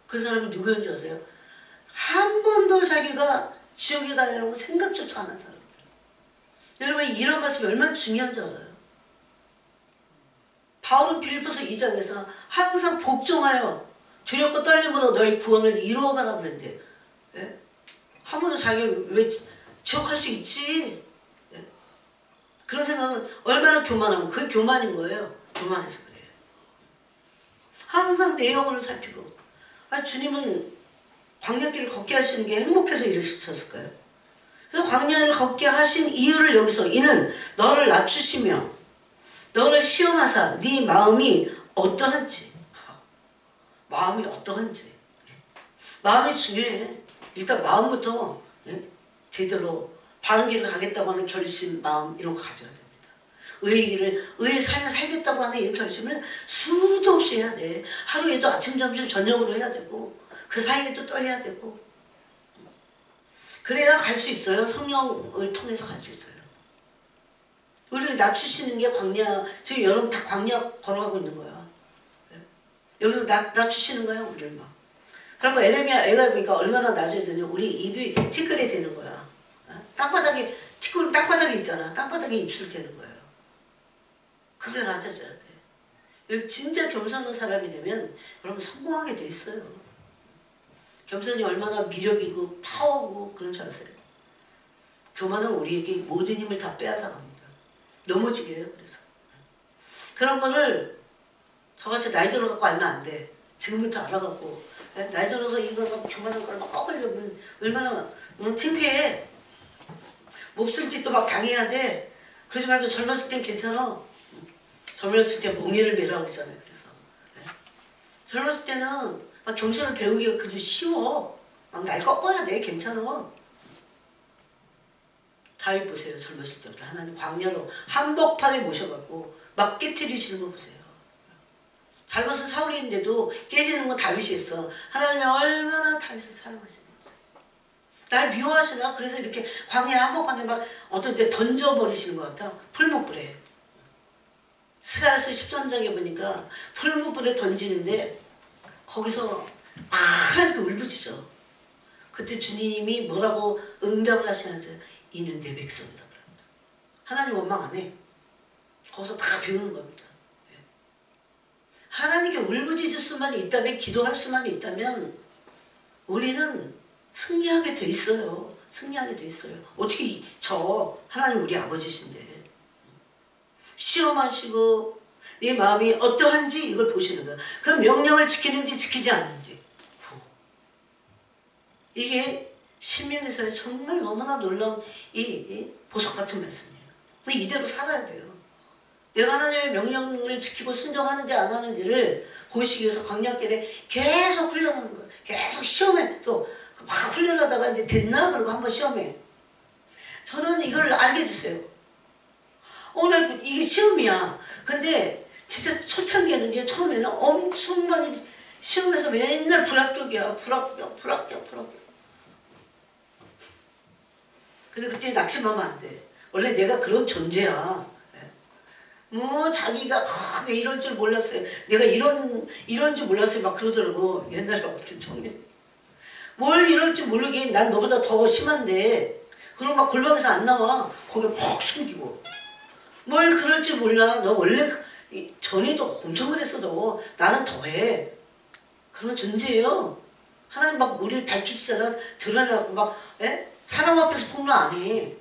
그 사람이 누구였는지 아세요? 한 번도 자기가 지옥에 가려고 생각조차 안 한 사람들. 여러분 이런 말씀이 얼마나 중요한 줄 알아요? 바울은 빌립보서 2장에서 항상 복종하여 두렵고 떨림으로 너희 구원을 이루어가라 그랬는데, 예? 한 번도 자기를 왜 지옥할 수 있지? 예? 그런 생각은 얼마나 교만하면 그 교만인 거예요. 교만해서 그래요. 항상 내 영혼을 살피고. 아니, 주님은 광야길을 걷게 하시는 게 행복해서 이러셨을까요? 그래서 광야를 걷게 하신 이유를 여기서 이는 너를 낮추시며 너를 시험하사 네 마음이 어떠한지. 마음이 어떠한지. 마음이 중요해. 일단 마음부터, 예? 제대로 바른 길을 가겠다고 하는 결심, 마음 이런 거 가져야 됩니다. 의의 길을, 의의 삶을 살겠다고 하는 이 결심을 수도 없이 해야 돼. 하루에도 아침, 점심, 저녁으로 해야 되고 그 사이에도 또 해야 되고. 그래야 갈 수 있어요. 성령을 통해서 갈 수 있어요. 우리를 낮추시는 게 광야. 지금 여러분 다 광야 걸어가고 있는 거야. 여기서 낮추시는 거야, 우리를 막. 그런 거 애가 보니까 얼마나 낮아지더니 우리 입이 티끌이 되는 거야. 땅바닥에, 티끌은 땅바닥에 있잖아. 땅바닥에 입술 되는 거예요. 그래 낮아져야 돼. 진짜 겸손한 사람이 되면 여러분 성공하게 돼 있어요. 겸손이 얼마나 위력이고 파워고 그런 줄 아세요? 교만은 우리에게 모든 힘을 다 빼앗아 갑니다. 넘어지게 해요. 그래서 그런 거를 저같이 나이 들어갖고 알면 안 돼. 지금부터 알아갖고 나이 들어서 이거 막 교만한 걸 막 꺼버리려면 얼마나 창피해. 몹쓸 짓도 막 당해야 돼. 그러지 말고 젊었을 땐 괜찮아. 젊었을 때 멍에를 매라고 그러잖아요. 그래서 젊었을 때는 막 겸손을 배우기가 그저 쉬워. 막 날 꺾어야 돼. 괜찮아. 다윗 보세요. 젊었을 때부터 하나님 광야로 한복판에 모셔갖고 막 깨트리시는 거 보세요. 잘못은 사울인데도 깨지는 건 다윗이 했어. 하나님이 얼마나 다윗을 사랑하시는지. 날 미워하시나? 그래서 이렇게 광야 한복판에 막 어떤 때 던져버리시는 것 같아. 풀무불에. 스가랴서 13장에 보니까 풀무불에 던지는데 거기서 하나님께 울부짖어. 그때 주님이 뭐라고 응답을 하시는지 이는 내 백성이다. 하나님 원망 안 해. 거기서 다 배우는 겁니다. 하나님께 울부짖을 수만 있다면, 기도할 수만 있다면 우리는 승리하게 돼 있어요. 승리하게 돼 있어요. 어떻게 하나님 우리 아버지신데 시험하시고 네 마음이 어떠한지 이걸 보시는 거야. 그 명령을 지키는지 지키지 않는지. 이게 신명기서에 정말 너무나 놀라운 이 보석 같은 말씀이에요. 이대로 살아야 돼요. 내가 하나님의 명령을 지키고 순종하는지 안 하는지를 보시기 위해서 광야길에 계속 훈련하는 거예요. 계속 시험해. 또 막 훈련하다가 이제 됐나? 그러고 한번 시험해. 저는 이걸 알게 됐어요. 오늘 이게 시험이야. 근데 진짜 초창기에는 처음에는 엄청 많이 시험에서 맨날 불합격이야. 불합격. 근데 그때 낙심하면 안 돼. 원래 내가 그런 존재야. 뭐 자기가 내가 이럴 줄 몰랐어요. 내가 이런 줄 몰랐어요. 막 그러더라고. 옛날에 어떤 청년. 뭘 이럴 줄 모르긴 난 너보다 더 심한데 그럼 막 골방에서 안 나와. 거기 막 숨기고. 뭘 그럴 줄 몰라. 너 원래 전에도 엄청 그랬어. 너 나는 더해. 그런 존재예요. 하나님 막 우리를 밝히시잖아. 드러내갖고 막 사람 앞에서 폭로 안 해.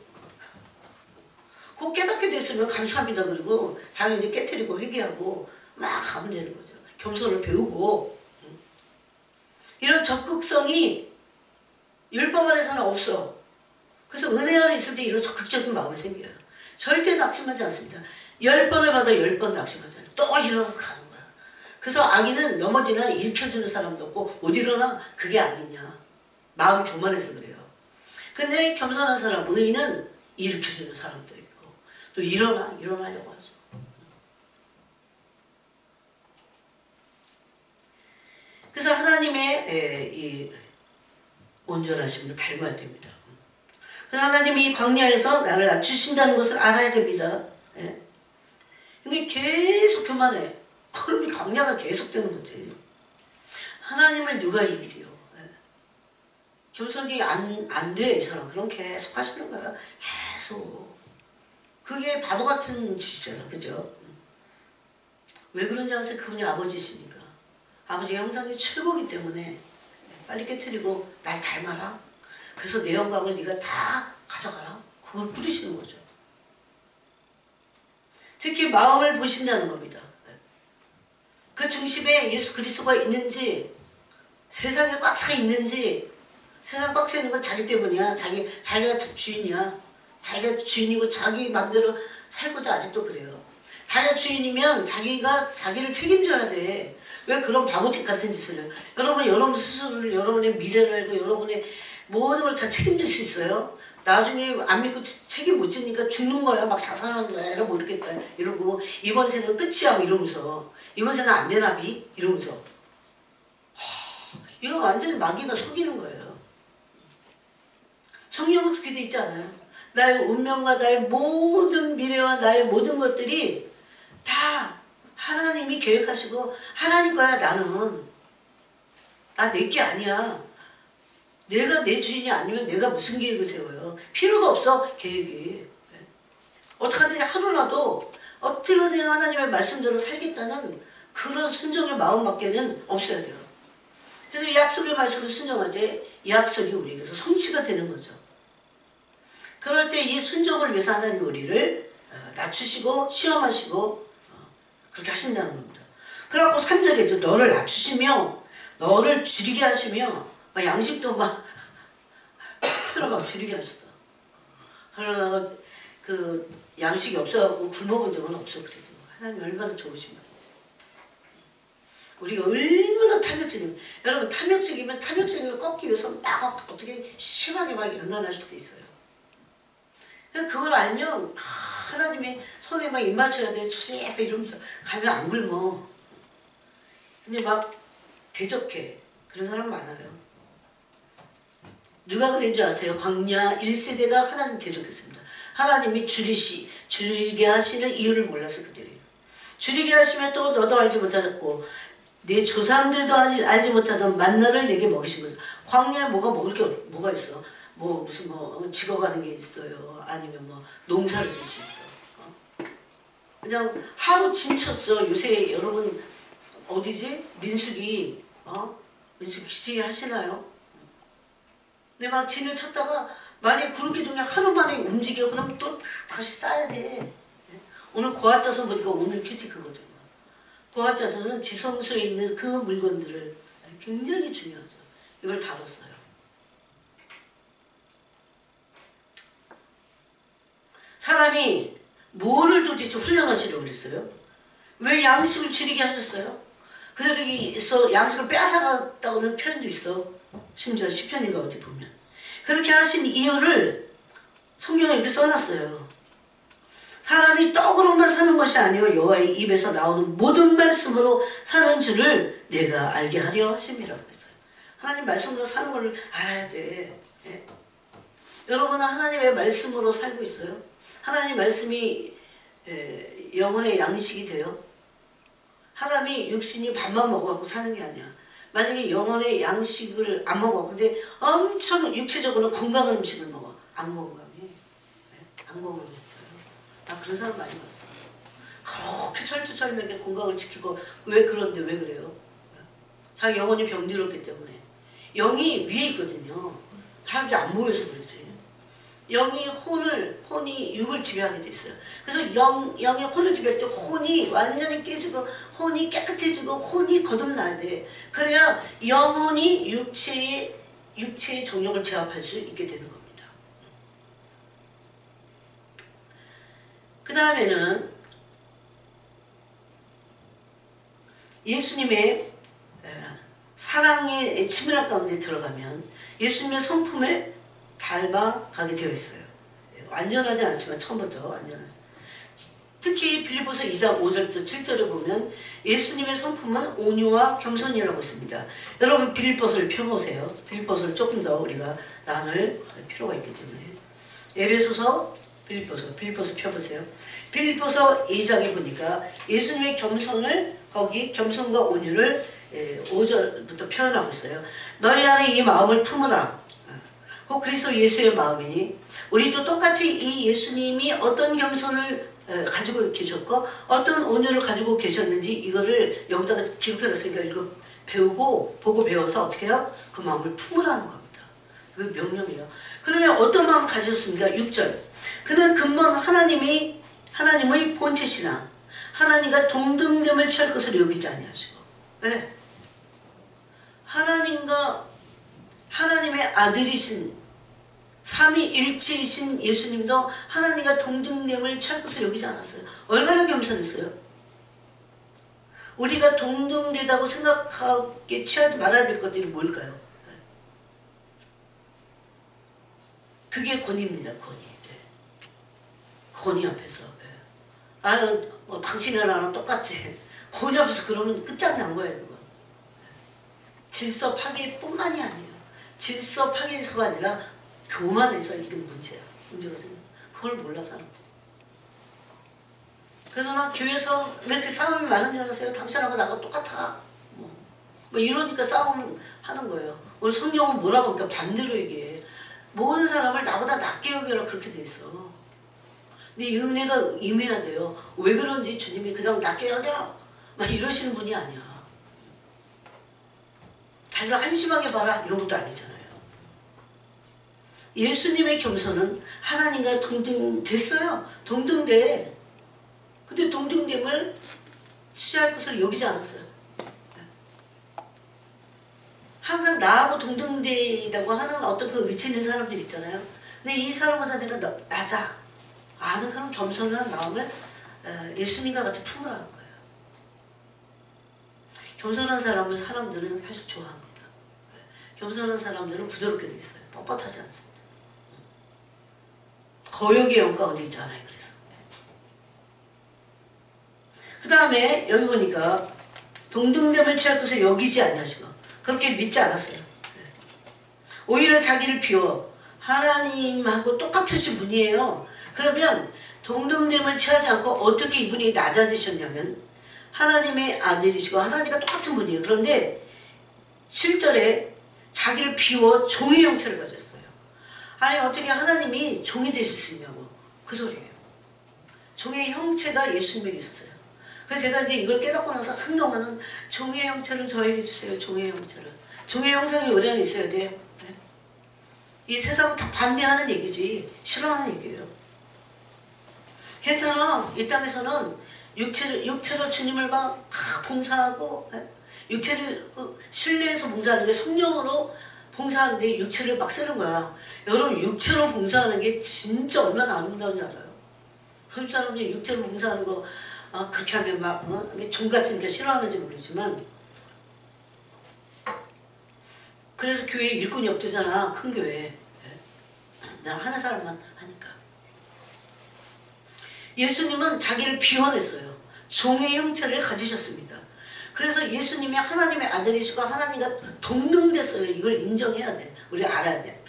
꼭 깨닫게 됐으면 감사합니다. 그리고 자기 이제 깨트리고 회개하고 막 가면 되는 거죠. 겸손을 배우고. 이런 적극성이 율법 안에서는 없어. 그래서 은혜 안에 있을 때 이런 적극적인 마음이 생겨요. 절대 낙심하지 않습니다. 10번을 받아 10번 낙심하잖아요. 또 일어나서 가는 거야. 그래서 악인은 넘어지나 일으켜주는 사람도 없고 못 일어나. 그게 아니냐. 마음이 교만해서 그래요. 근데 겸손한 사람, 의인은 일으켜주는 사람도 있고 또 일어나려고 하죠. 그래서 하나님의 이 온전하심을 닮아야 됩니다. 그래서 하나님이 광야에서 나를 낮추신다는 것을 알아야 됩니다. 근데 계속 교만해. 그럼 광야가 계속되는 거지. 하나님을 누가 이기려. 겸손이 안 돼, 이 사람. 그럼 계속 하시는 거야. 계속. 그게 바보 같은 짓이잖아. 그죠? 왜 그런지 아세요? 그분이 아버지시니까. 아버지의 형상이 최고이기 때문에 빨리 깨트리고 날 닮아라. 그래서 내 영광을 네가 다 가져가라. 그걸 꾸리시는 거죠. 특히 마음을 보신다는 겁니다. 그 중심에 예수 그리스도가 있는지, 세상에 꽉 차 있는지, 세상 꽉 차 있는 건 자기 때문이야. 자기가 주인이야. 자기가 주인이고 자기 맘대로 살고자 아직도 그래요. 자기가 주인이면 자기를 책임져야 돼. 왜 그런 바보짓 같은 짓을 해요? 여러분 스스로를, 여러분의 미래를 알고 여러분의 모든 걸 다 책임질 수 있어요. 나중에 안 믿고 책임 못 지니까 죽는 거야. 막 자살하는 거야. 에라 모르겠다. 이러고 이번 생은 끝이야. 뭐 이러면서 이번 생은 안 되나 비? 이러면서 이거 완전히 마귀가 속이는 거예요. 성경은 그렇게 돼 있지 않아요? 나의 운명과 나의 모든 미래와 나의 모든 것들이 다 하나님이 계획하시고 하나님 거야. 나는 나 내게 아니야. 내가 내 주인이 아니면 내가 무슨 계획을 세워요. 필요도 없어 계획이. 어떻게 하든지 하루라도 어떻게든 하나님의 말씀대로 살겠다는 그런 순종의 마음밖에는 없어야 돼요. 그래서 이 약속의 말씀을 순종할 때 이 약속이 우리에게서 성취가 되는 거죠. 그럴 때 이 순종을 위해서 하나님 우리를 낮추시고 시험하시고 그렇게 하신다는 겁니다. 그래갖고 3절에도 너를 낮추시며 너를 줄이게 하시며 막 양식도 막 줄이게 하시다. 그러다가 그 양식이 없어갖고 굶어본 적은 없어. 그래도 하나님 얼마나 좋으십니까. 우리가 얼마나 탐욕적이면, 여러분 탐욕적이면 탐욕적인 걸 꺾기 위해서 막 어떻게 심하게 막 연단하실 때 있어요. 그걸 알면 하나님의 손에 막 입 맞춰야 돼. 약간 이러면서 가면 안 굶어. 근데 막 대적해. 그런 사람 많아요. 누가 그런 줄 아세요? 광야 1세대가 하나님 대적했습니다. 하나님이 줄이게 하시는 이유를 몰라서 그들이. 줄이게 하시면 또 너도 알지 못하고 내 조상들도 알지 못하던 만나를 내게 먹이신 거죠. 광야에 먹을 게 뭐가 있어? 무슨 직어가는 게 있어요. 아니면 농사를 질 수 있어. 그냥 하루 진쳤어. 요새 여러분 어디지? 민수기 민수기 하시나요? 근데 막 진을 쳤다가 만약에 구름기둥이 하루 만에 움직여. 그럼 또 다시 쌓아야 돼. 오늘 고압자선 보니까 오늘 큐티 그거죠. 고압자선은 지성소에 있는 그 물건들을 굉장히 중요하죠. 이걸 다뤘어요. 사람이 뭐를 도대체 훈련하시려고 그랬어요? 왜 양식을 줄이게 하셨어요? 그들에게서 양식을 빼앗아갔다고는 표현도 있어. 심지어 시편인가 어디 보면. 그렇게 하신 이유를 성경에 이렇게 써놨어요. 사람이 떡으로만 사는 것이 아니요 여호와의 입에서 나오는 모든 말씀으로 사는 줄을 내가 알게 하려 하심이라고 했어요. 하나님 말씀으로 사는 걸 알아야 돼. 예? 여러분은 하나님의 말씀으로 살고 있어요. 하나님 말씀이 영혼의 양식이 돼요. 사람이 육신이 밥만 먹어갖고 사는 게 아니야. 만약에 영혼의 양식을 안 먹어. 근데 엄청 육체적으로 건강한 음식을 먹어. 안 건강해. 안 건강해. 나 그런 사람 많이 봤어. 그렇게 철두철미하게 건강을 지키고 왜 그런데 왜 그래요? 자기 영혼이 병들었기 때문에. 영이 위에 있거든요. 사람들이 안 모여서 그러지. 혼이 육을 지배하게 돼 있어요. 그래서 영이 혼을 지배할 때 혼이 완전히 깨지고 혼이 깨끗해지고 혼이 거듭나야 돼. 그래야 영혼이 육체의 정욕을 제압할 수 있게 되는 겁니다. 그 다음에는 예수님의 사랑의 치밀한 가운데 들어가면 예수님의 성품을 닮아가게 되어 있어요. 완전하진 않지만 처음부터 완전하지. 특히 빌립보서 2장 5절부터 7절을 보면 예수님의 성품은 온유와 겸손이라고 했습니다. 여러분 빌립보서를 펴보세요. 빌립보서를 조금 더 우리가 나눌 필요가 있기 때문에. 에베소서 빌립보서 펴보세요. 빌립보서 2장에 보니까 예수님의 겸손을 거기 겸손과 온유를 5절부터 표현하고 있어요. 너희 안에 이 마음을 품으라. 그리스도 예수의 마음이니 우리도 똑같이 이 예수님이 어떤 겸손을 가지고 계셨고 어떤 온유를 가지고 계셨는지 이거를 여기다가 기록해놨으니까 이거 배우고 보고 배워서 어떻게 해요? 그 마음을 품으라는 겁니다. 그 명령이에요. 그러면 어떤 마음 가졌습니까? 6절. 그는 근본 하나님의 본체시나 하나님과 동등됨을 취할 것을 여기지 아니하시고. 네. 하나님의 아들이신 삼위일체이신 예수님도 하나님과 동등됨을 취할 것을 여기지 않았어요. 얼마나 겸손했어요? 우리가 동등되다고 생각하게 취하지 말아야 될 것들이 뭘까요? 그게 권위입니다. 권위. 네. 권위 앞에서. 네. 나는 당신이나 나랑 똑같지. 권위 앞에서 그러면 끝장난 거예요. 그거. 질서 파괴뿐만이 아니에요. 질서 파괴에서가 아니라 교만해서 이게 문제야. 문제가 생겨. 그걸 몰라 사람들. 그래서 막 교회에서 왜 이렇게 싸움이 많은 줄 아세요? 당신하고 나하고 똑같아. 뭐 이러니까 싸움을 하는 거예요. 오늘 성경은 뭐라고 하니까 반대로 얘기해. 모든 사람을 나보다 낮게 여겨라 그렇게 돼 있어. 근데 이 은혜가 임해야 돼요. 왜 그런지 주님이 그냥 낮게 여겨 막 이러시는 분이 아니야. 자기를 한심하게 봐라 이런 것도 아니잖아요. 예수님의 겸손은 하나님과 동등됐어요. 동등돼. 근데 동등됨을 취할 것을 여기지 않았어요. 항상 나하고 동등되다고 하는 어떤 그 위치에 있는 사람들 있잖아요. 근데 이 사람보다 내가 낮아. 아는 그런 겸손한 마음을 예수님과 같이 품으라는 거예요. 겸손한 사람들은 사실 좋아합니다. 겸손한 사람들은 부드럽게 돼 있어요. 뻣뻣하지 않습니다. 거역의 영가운데 있잖아요. 그래서 그 다음에 여기 보니까 동등됨을 취할 것을 여기지 아니하시고 그렇게 믿지 않았어요. 오히려 자기를 비워 하나님하고 똑같으신 분이에요. 그러면 동등됨을 취하지 않고 어떻게 이분이 낮아지셨냐면 하나님의 아들이시고 하나님과 똑같은 분이에요. 그런데 7절에 자기를 비워 종의 형체를 가졌어요. 아니 어떻게 하나님이 종이 되실 수 있냐고 그 소리예요. 종의 형체가 예수님에게 있었어요. 그래서 제가 이제 이걸 깨닫고 나서 한동안은 종의 형체를 저에게 주세요. 종의 형체를. 종의 형상이 우리 안에 있어야 돼요. 네? 이 세상은 다 반대하는 얘기지 싫어하는 얘기예요. 괜찮아. 이 땅에서는 육체로 주님을 막 봉사하고 네? 육체를 신뢰해서 봉사하는 게 성령으로 봉사하는데 육체를 막 쓰는 거야. 여러분 육체로 봉사하는 게 진짜 얼마나 아름다운지 알아요? 한국 사람들이 육체로 봉사하는 거 그렇게 하면 막 종 같은 게 싫어하는지 모르지만 그래서 교회에 일꾼이 없대잖아. 큰 교회에. 나 하는 사람만 하니까. 예수님은 자기를 비워냈어요. 종의 형체를 가지셨습니다. 그래서 예수님이 하나님의 아들이시고 하나님과 동등됐어요. 이걸 인정해야 돼. 우리 알아야 돼.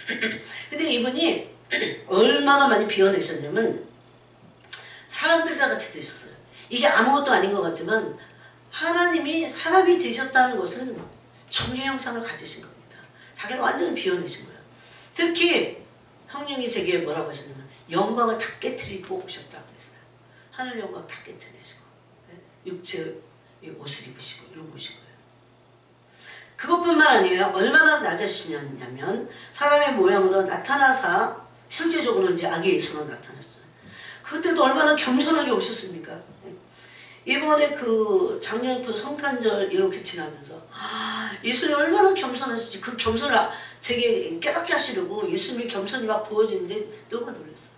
근데 이분이 얼마나 많이 비워내셨냐면 사람들과 같이 되셨어요. 이게 아무것도 아닌 것 같지만 하나님이 사람이 되셨다는 것은 종의 형상을 가지신 겁니다. 자기를 완전히 비워내신 거예요. 특히 성령이 제게 뭐라고 하셨냐면 영광을 다 깨트리고 오셨다고 했어요. 하늘 영광 다 깨트리시고 육체의 옷을 입으시고 이런 오신 거예요. 그것뿐만 아니에요. 얼마나 낮아지셨냐면 사람의 모양으로 나타나사 실제적으로 이제 악의 예수로 나타났어요. 그때도 얼마나 겸손하게 오셨습니까? 이번에 작년 성탄절 이렇게 지나면서 예수님이 얼마나 겸손하신지 그 겸손을 제게 깨닫게 하시려고 예수님의 겸손이 막 부어지는데 너무 놀랐어요.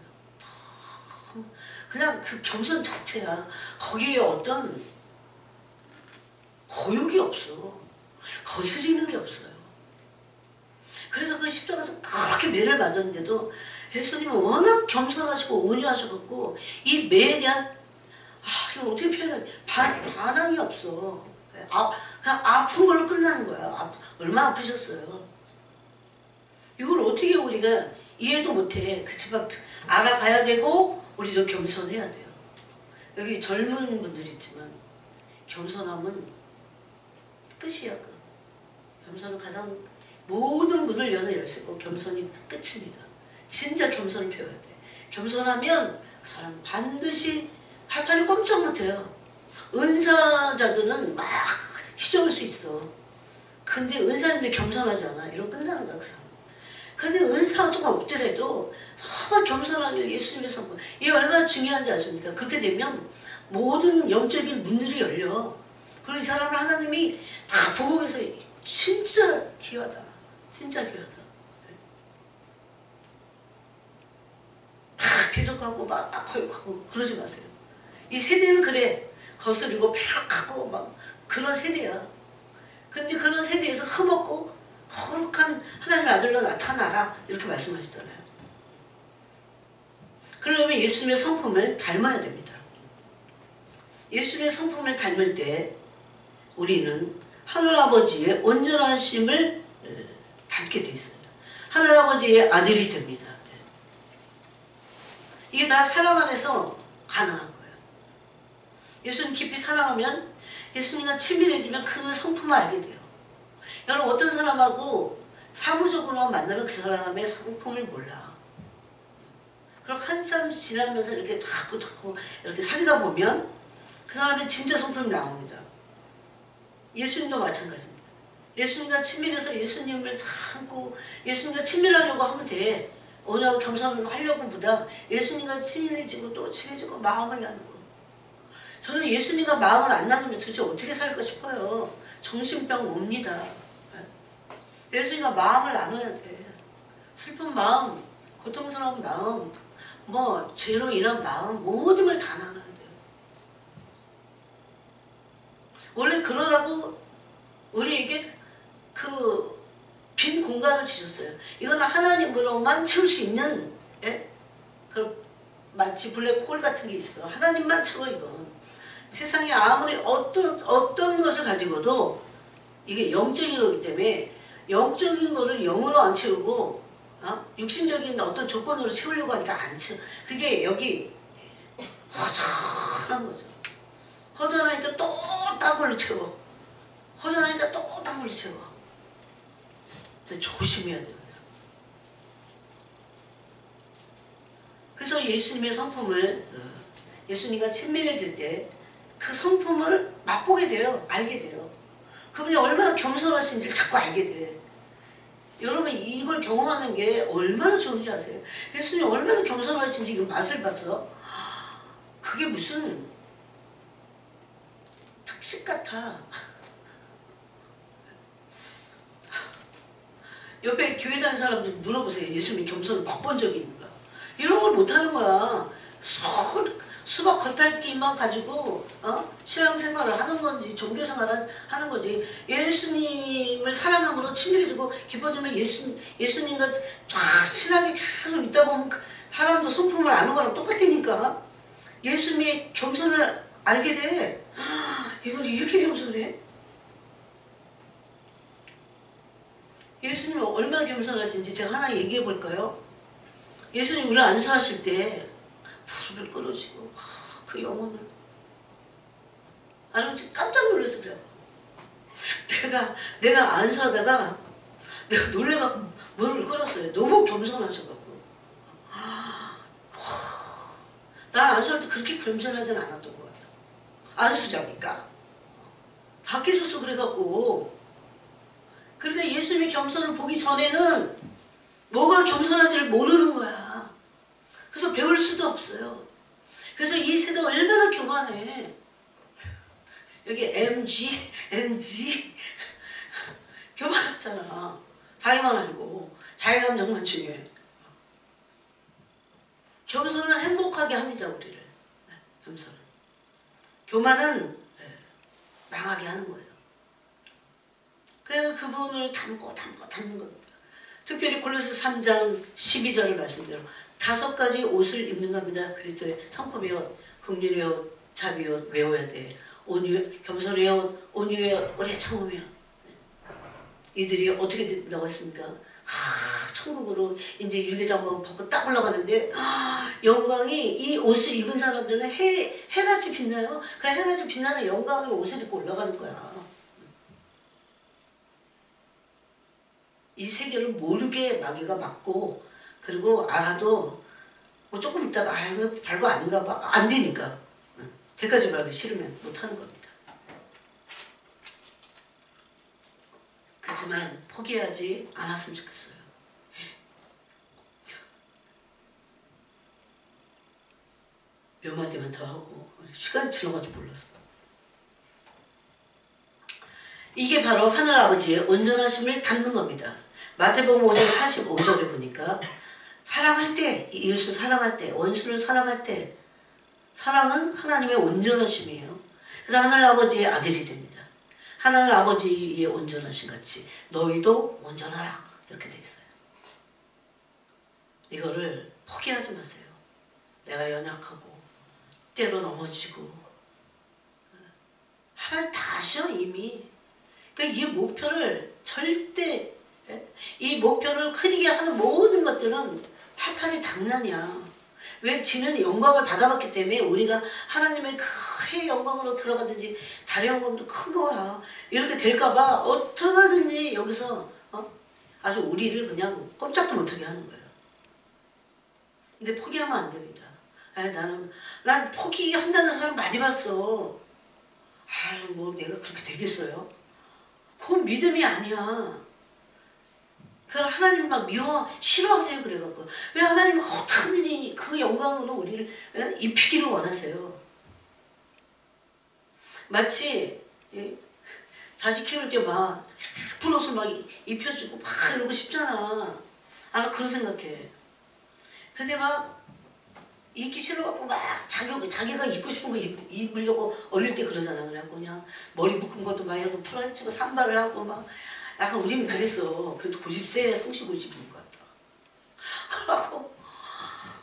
그냥 그 겸손 자체야. 거기에 어떤 고욕이 없어. 거스리는 게 없어요. 그래서 그 십자가에서 그렇게 매를 맞았는데도 예수님은 워낙 겸손하시고 온유하셔갖고 이 매에 대한 이거 어떻게 표현해? 반항이 없어. 그냥 아픈 걸로 끝나는 거야. 얼마나 아프셨어요. 이걸 어떻게 우리가 이해도 못해. 그치만 알아가야 되고 우리도 겸손해야 돼요. 여기 젊은 분들 있지만 겸손함은 끝이야. 겸손은 가장 모든 문을 여는 열쇠고 겸손이 끝입니다. 진짜 겸손을 배워야 돼. 겸손하면 그 사람은 반드시 하탄이 꼼짝 못해요. 은사자들은 막 휘저을 수 있어. 근데 은사님들 겸손하지 않아. 이러면 끝나는 거야, 그 사람. 근데 은사가 조금 없더라도 정말 겸손하게 예수님의 성품. 이게 얼마나 중요한지 아십니까? 그렇게 되면 모든 영적인 문들이 열려. 그리고 이 사람을 하나님이 다 보고 계서 진짜 귀하다. 진짜 귀하다. 막 대적하고 막 거역하고 그러지 마세요. 이 세대는 그래. 거스르고 폐악하고 막 그런 세대야. 근데 그런 세대에서 흠없고 거룩한 하나님의 아들로 나타나라. 이렇게 말씀하시잖아요. 그러면 예수님의 성품을 닮아야 됩니다. 예수님의 성품을 닮을 때 우리는 하늘아버지의 온전하심을 닮게 돼 있어요. 하늘아버지의 아들이 됩니다. 이게 다 사랑 안에서 가능한 거예요. 예수님 깊이 사랑하면 예수님과 친밀해지면 그 성품을 알게 돼요. 여러분 어떤 사람하고 사무적으로 만나면 그 사람의 성품을 몰라. 그럼 한참 지나면서 이렇게 자꾸 이렇게 사귀다 보면 그 사람의 진짜 성품이 나옵니다. 예수님도 마찬가지입니다. 예수님과 친밀해서 예수님을 참고 예수님과 친밀하려고 하면 돼. 언어하고 겸손하려고 보다 예수님과 친밀해지고 또 친해지고 마음을 나누고. 저는 예수님과 마음을 안 나누면 도대체 어떻게 살까 싶어요. 정신병 옵니다. 예수님과 마음을 나눠야 돼. 슬픈 마음, 고통스러운 마음, 뭐 죄로 인한 마음 모든 걸 다 나눠야 돼요. 원래 그러라고 우리에게 그 빈 공간을 주셨어요. 이거는 하나님으로만 채울 수 있는 그 마치 블랙홀 같은 게 있어. 하나님만 채워 이건. 세상에 아무리 어떤 것을 가지고도 이게 영적인 거기 때문에 영적인 거를 영으로 안 채우고 육신적인 어떤 조건으로 채우려고 하니까 안 채워. 그게 여기 허전한 거죠. 허전하니까 또 딴 걸로 채워. 허전하니까 또 딴 걸로 채워. 근데 조심해야 돼요. 그래서 예수님의 성품을 예수님과 친밀해질 때 그 성품을 맛보게 돼요. 알게 돼요. 그분이 얼마나 겸손하신지를 자꾸 알게 돼. 여러분 이걸 경험하는 게 얼마나 좋은지 아세요? 예수님이 얼마나 겸손하신지 이거 맛을 봤어. 그게 무슨 특식 같아. 옆에 교회 다니는 사람들 물어보세요. 예수님이 겸손을 맛본 적이 있는가? 이런 걸 못하는 거야. 수박 겉핥기만 가지고 신앙생활을 하는 건지 종교생활을 하는 거지. 예수님을 사랑함으로 친밀해지고 깊어지면 예수님과 쫙 친하게 계속 있다 보면 사람도 성품을 아는 거랑 똑같다니까. 예수님의 겸손을 알게 돼. 이걸 이렇게 겸손해? 예수님이 얼마나 겸손하신지 제가 하나 얘기해 볼까요? 예수님 우리 안수하실 때 무릎을 꿇으시고 그 영혼을 아니 깜짝 놀라서 그래요. 내가 안수하다가 내가 놀래갖고 무릎을 꿇었어요. 너무 겸손하셔갖고. 난 안수할 때 그렇게 겸손하진 않았던 것 같아. 안수자니까 다 깨져서 그래갖고. 그러니까 예수님의 겸손을 보기 전에는 뭐가 겸손한지를 모르는 거야. 그래서 배울 수도 없어요. 그래서 이 세대가 얼마나 교만해. 여기 MG 교만하잖아. 자기만 알고 자기 감정만 중요해. 겸손은 행복하게 합니다. 우리를. 겸손은. 교만은 망하게 하는 거예요. 그래서 그분을 담는 겁니다. 특별히 골로새 3장 12절을 말씀대로 5가지 옷을 입는 겁니다. 그리스도의 성품의 옷, 긍휼의 옷, 자비의 옷 외워야 돼. 겸손의 옷, 온유의 옷, 오래 참음의 옷. 이들이 어떻게 된다고 했습니까? 천국으로 이제 유계장막 벗고 딱 올라가는데 영광이 이 옷을 입은 사람들은 해같이 빛나요. 그 해같이 빛나는 영광의 옷을 입고 올라가는 거야. 이 세계를 모르게 마귀가 막고, 그리고 알아도 뭐 조금 있다가 아 이거 별거 아닌가 봐 안 되니까 대가지 말고 싫으면 못하는 겁니다. 그렇지만 포기하지 않았으면 좋겠어요. 몇 마디만 더 하고 시간이 지나가지 몰라서. 이게 바로 하늘아버지의 온전하심을 담는 겁니다. 마태복음 5장 45절에 보니까 사랑할 때, 이웃을 사랑할 때, 원수를 사랑할 때 사랑은 하나님의 온전하심이에요. 그래서 하늘아버지의 아들이 됩니다. 하늘아버지의 온전하심 같이 너희도 온전하라 이렇게 돼 있어요. 이거를 포기하지 마세요. 내가 연약하고 때로 넘어지고 하나님 다 아셔 이미. 그러니까 이 목표를 절대, 이 목표를 흐리게 하는 모든 것들은 하탈이 장난이야. 왜? 지는 영광을 받아봤기 때문에 우리가 하나님의 그 영광으로 들어가든지 달의 영광도 큰 거야. 이렇게 될까봐 어떻게든지 여기서 아주 우리를 그냥 꼼짝도 못하게 하는 거예요. 근데 포기하면 안 됩니다. 난 포기한다는 사람 많이 봤어. 뭐 내가 그렇게 되겠어요? 그건 믿음이 아니야. 그걸 하나님 막 싫어하세요. 그래갖고 왜 하나님 어떻게든지 그 영광으로 우리를 입히기를 원하세요. 마치 자식 키울 때 막 예쁜 옷을 막 입혀주고 막 이러고 싶잖아. 나 그런 생각해. 근데 막 입기 싫어갖고 막 자기가 입고 싶은 거 입으려고 어릴 때 그러잖아. 그래갖고 그냥 머리 묶은 것도 막 이러고 풀어헤치고 산발을 하고 막 약간 우리는 그랬어. 그래도 90세에 30-50인 것 같아. 그러고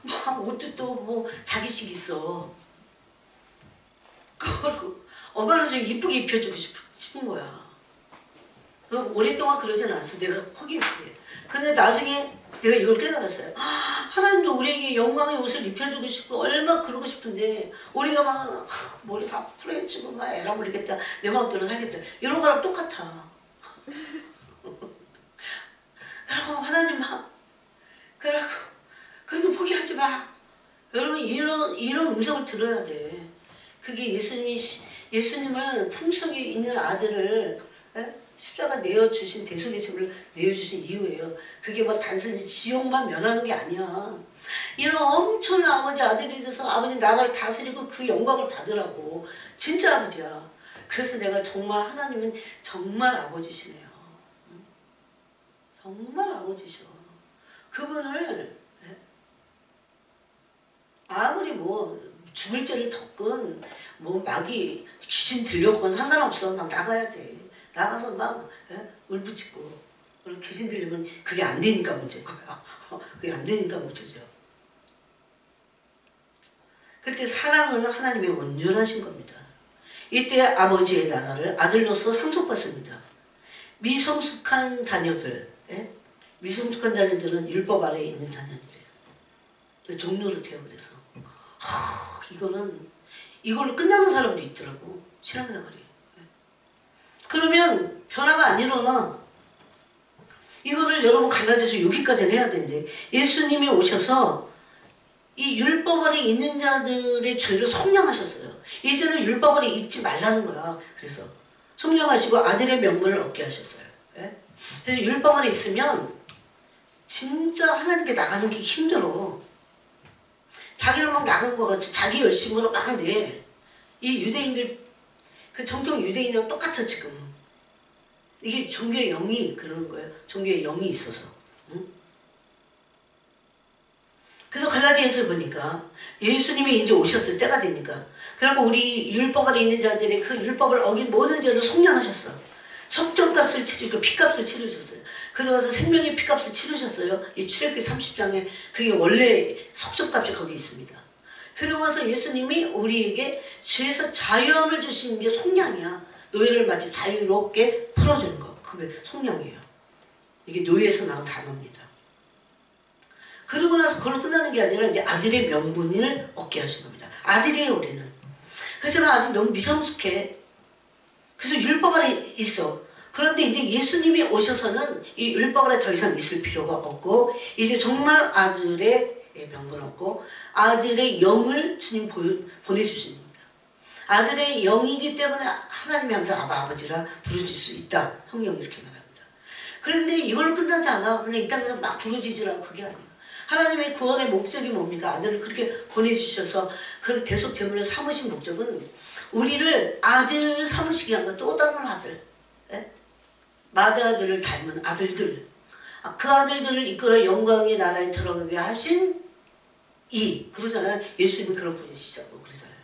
막 옷도 또 뭐 자기식 있어. 그러고 엄마는 좀 이쁘게 입혀주고 싶은 거야. 오랫동안 그러진 않았어. 내가 포기했지. 근데 나중에 내가 이걸 깨달았어요. 하나님도 우리에게 영광의 옷을 입혀주고 싶고 얼마나 그러고 싶은데 우리가 막 머리 다 풀어헤치고 막 에라 모르겠다. 내 마음대로 살겠다. 이런 거랑 똑같아. 그러고 하나님 막 그러고 그래도 포기하지 마. 여러분 이런 음성을 들어야 돼. 그게 예수님을 품속에 있는 아들을 십자가 내어주신 대속의제물을 내어주신 이유예요. 그게 뭐 단순히 지옥만 면하는 게 아니야. 이런 엄청난 아버지 아들이 돼서 아버지 나라를 다스리고 그 영광을 받으라고. 진짜 아버지야. 그래서 내가 정말 하나님은 정말 아버지시네요. 정말 아버지셔. 그분을 아무리 뭐 죽을 죄를 덮건 뭐 마귀 귀신 들렸건 상관없어. 막 나가야 돼. 나가서 막 울부짖고 귀신 들리면 그게 안 되니까 문제인 거야. 그게 안 되니까 문제죠. 그때 사랑은 하나님의 온전하신 겁니다. 이때 아버지의 나라를 아들로서 상속받습니다. 미성숙한 자녀들, 미성숙한 자녀들은 율법 아래에 있는 자녀들이에요. 종노릇해요. 그래서 이걸로 끝나는 사람도 있더라고. 신앙생활이. 그러면 변화가 안 일어나. 이거를 여러분 갈라져서 여기까지는 해야 되는데 예수님이 오셔서 이 율법 아래 있는 자들의 죄를 속량하셨어요. 이제는 율법 아래 있지 말라는 거야. 그래서 속량하시고 아들의 명분을 얻게 하셨어요. 그래서 율법 아래 있으면 진짜 하나님께 나가는 게 힘들어. 자기를 막 나간 것 같이 자기 열심으로 막 내. 이 유대인들 그 정통 유대인이랑 똑같아 지금. 이게 종교의 영이 그러는 거예요. 종교의 영이 있어서. 응? 그래서 갈라디아서를 보니까 예수님이 이제 오셨어요. 때가 되니까. 그리고 우리 율법 아래 있는 자들의 그 율법을 어긴 모든 죄를 속량하셨어. 속전값을 치르시고 피값을 치르셨어요. 그러면서 생명의 피값을 치르셨어요. 이 출애굽기 30장에 그게 원래 속전값이 거기 있습니다. 그러면서 예수님이 우리에게 죄에서 자유함을 주시는 게 속량이야. 노예를 마치 자유롭게 풀어주는 거. 그게 속량이에요. 이게 노예에서 나온 단어입니다. 그러고 나서 그걸로 끝나는 게 아니라 이제 아들의 명분을 얻게 하신 겁니다. 아들이에요, 우리는. 그래서 아직 너무 미성숙해. 그래서 율법 아래 있어. 그런데 이제 예수님이 오셔서는 이 율법 아래 더 이상 있을 필요가 없고 이제 정말 아들의 명분 얻고 아들의 영을 주님 보내주신 겁니다. 아들의 영이기 때문에 하나님이 항상 아버지라 부르질 수 있다. 성경이 이렇게 말합니다. 그런데 이걸로 끝나지 않아. 그냥 이 땅에서 막 부르짖으라고 그게 아니에요. 하나님의 구원의 목적이 뭡니까? 아들을 그렇게 보내주셔서 그 대속 제물을 삼으신 목적은 우리를 아들 삼으시기 위한 것, 또 다른 아들, 마다아들을 닮은 아들들, 그 아들들을 이끌어 영광의 나라에 들어가게 하신 그러잖아요. 예수님이 그런 분이시자고 그러잖아요.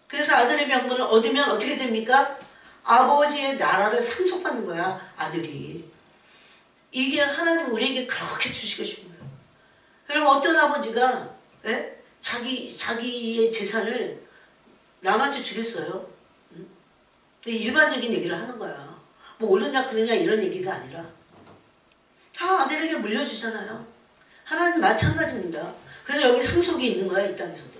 그래서 아들의 명분을 얻으면 어떻게 됩니까? 아버지의 나라를 상속받는 거야, 아들이. 이게 하나님 우리에게 그렇게 주시고 싶은 거예요. 그럼 어떤 아버지가 자기의 재산을 남한테 주겠어요? 일반적인 얘기를 하는 거야. 뭐 옳으냐 그러냐 이런 얘기가 아니라 다 아들에게 물려주잖아요. 하나님 마찬가지입니다. 그래서 여기 상속이 있는 거야, 이 땅에서도.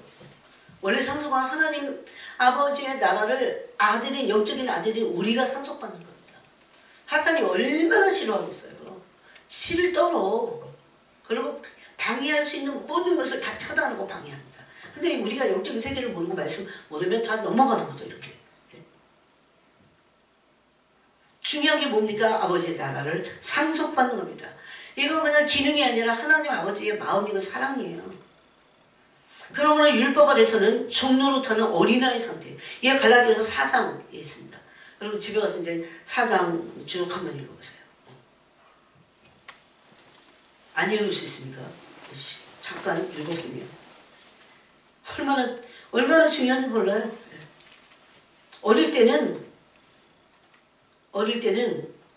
원래 상속은 하나님 아버지의 나라를 아들인, 영적인 아들인 우리가 상속받는 겁니다. 사탄이 얼마나 싫어하겠어요. 씨를 떨어. 그리고 방해할 수 있는 모든 것을 다 차단하고 방해합니다. 근데 우리가 영적인 세계를 모르고 말씀 모르면 다 넘어가는 거죠, 이렇게. 중요한 게 뭡니까? 아버지의 나라를 상속받는 겁니다. 이건 그냥 기능이 아니라 하나님 아버지의 마음이고 사랑이에요. 그러므로 율법 아래서는 종노릇하는 어린아이 상태. 이게 갈라디아서 4장에 있습니다. 여러분 집에 가서 이제 4장 쭉 한번 읽어보세요. 안 읽을 수 있습니까? 잠깐 읽어보면 얼마나 중요한지 몰라요. 어릴 때는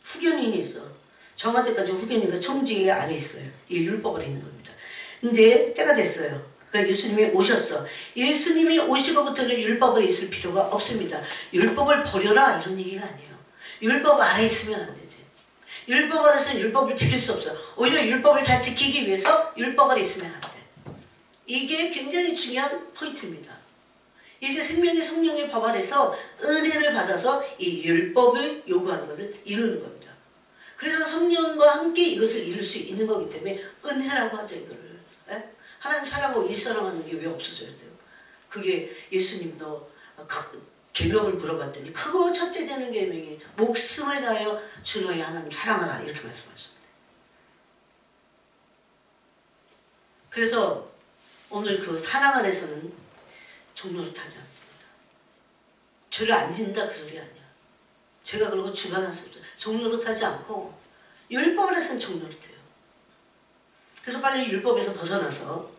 후견인이 있어. 정할 때까지 후견인과 청지기 안에 있어요. 이게 율법 아래 있는 겁니다. 근데 때가 됐어요. 그러니까 예수님이 오셨어. 예수님이 오시고부터는 율법 아래 있을 필요가 없습니다. 율법을 버려라 이런 얘기가 아니에요. 율법 아래 있으면 안 되지. 율법 아래서는 율법을 지킬 수 없어요. 오히려 율법을 잘 지키기 위해서 율법 아래 있으면 안 돼. 이게 굉장히 중요한 포인트입니다. 이제 생명의 성령의 법 아래서 은혜를 받아서 이 율법을 요구하는 것을 이루는 겁니다. 그래서 성령과 함께 이것을 이룰 수 있는 거기 때문에 은혜라고 하죠, 이거를. 하나님 사랑하고 이 사랑하는 게 왜 없어져야 돼요? 그게 예수님도 계명을 물어봤더니 크고 첫째 되는 계명이 목숨을 다하여 주 너희 하나님 사랑하라 이렇게 말씀하셨습니다. 그래서 오늘 그 사랑 안에서는 종노릇하지 않습니다. 죄를 안 짓는다 그 소리 아니야. 죄가 그러고 주관할 수 없어요. 종노릇하지 않고 율법 안에서는 종노릇해요. 그래서 빨리 율법에서 벗어나서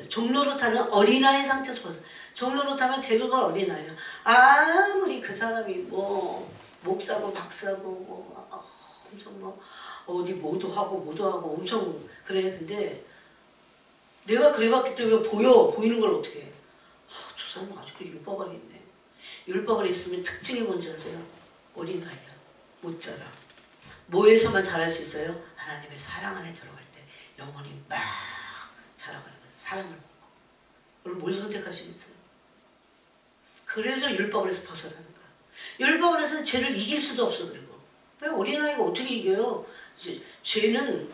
종노릇하는 어린아이 상태에서 종노릇하면 대부분 어린아이야. 아무리 그 사람이 뭐 목사고 박사고 엄청 뭐 어디 뭐도 하고 엄청 그래. 근데 내가 그래봤기 때문에 보이는 걸 어떻게 해? 저 사람은 아직도 율법 안에 있네. 율법 안에 있으면 특징이 뭔지 아세요? 어린아이야. 못 자라. 뭐에서만 자랄 수 있어요? 하나님의 사랑 안에 들어갈 때 영혼이 막 자라가는 거예요. 사랑을 보고. 그럼 뭘 선택하시겠어요? 그래서 율법에서 벗어나는 거야. 율법에서는 죄를 이길 수도 없어. 그리고 왜 어린아이가 어떻게 이겨요? 죄는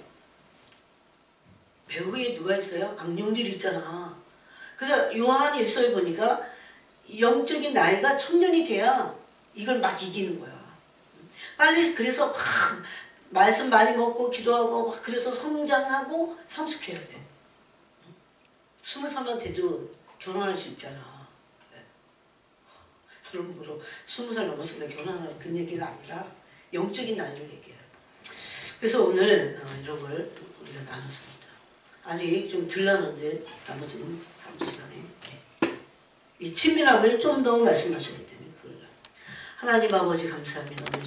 배후에 누가 있어요? 악령들이 있잖아. 그래서 요한 1서에 보니까 영적인 나이가 청년이 돼야 이걸 막 이기는 거야. 빨리 그래서 막 말씀 많이 먹고 기도하고 막 그래서 성장하고 성숙해야 돼. 20살만 돼도 결혼할 수 있잖아. 여러분 20살 넘었으니까 결혼하는 그 얘기가 아니라 영적인 나이를 얘기해요. 그래서 오늘 이런 걸 우리가 나눴습니다. 아직 좀 덜 나눴는데 나머지는 다음 시간에 이 친밀함을 좀 더 말씀하셔야 되는 거예요. 하나님 아버지 감사합니다.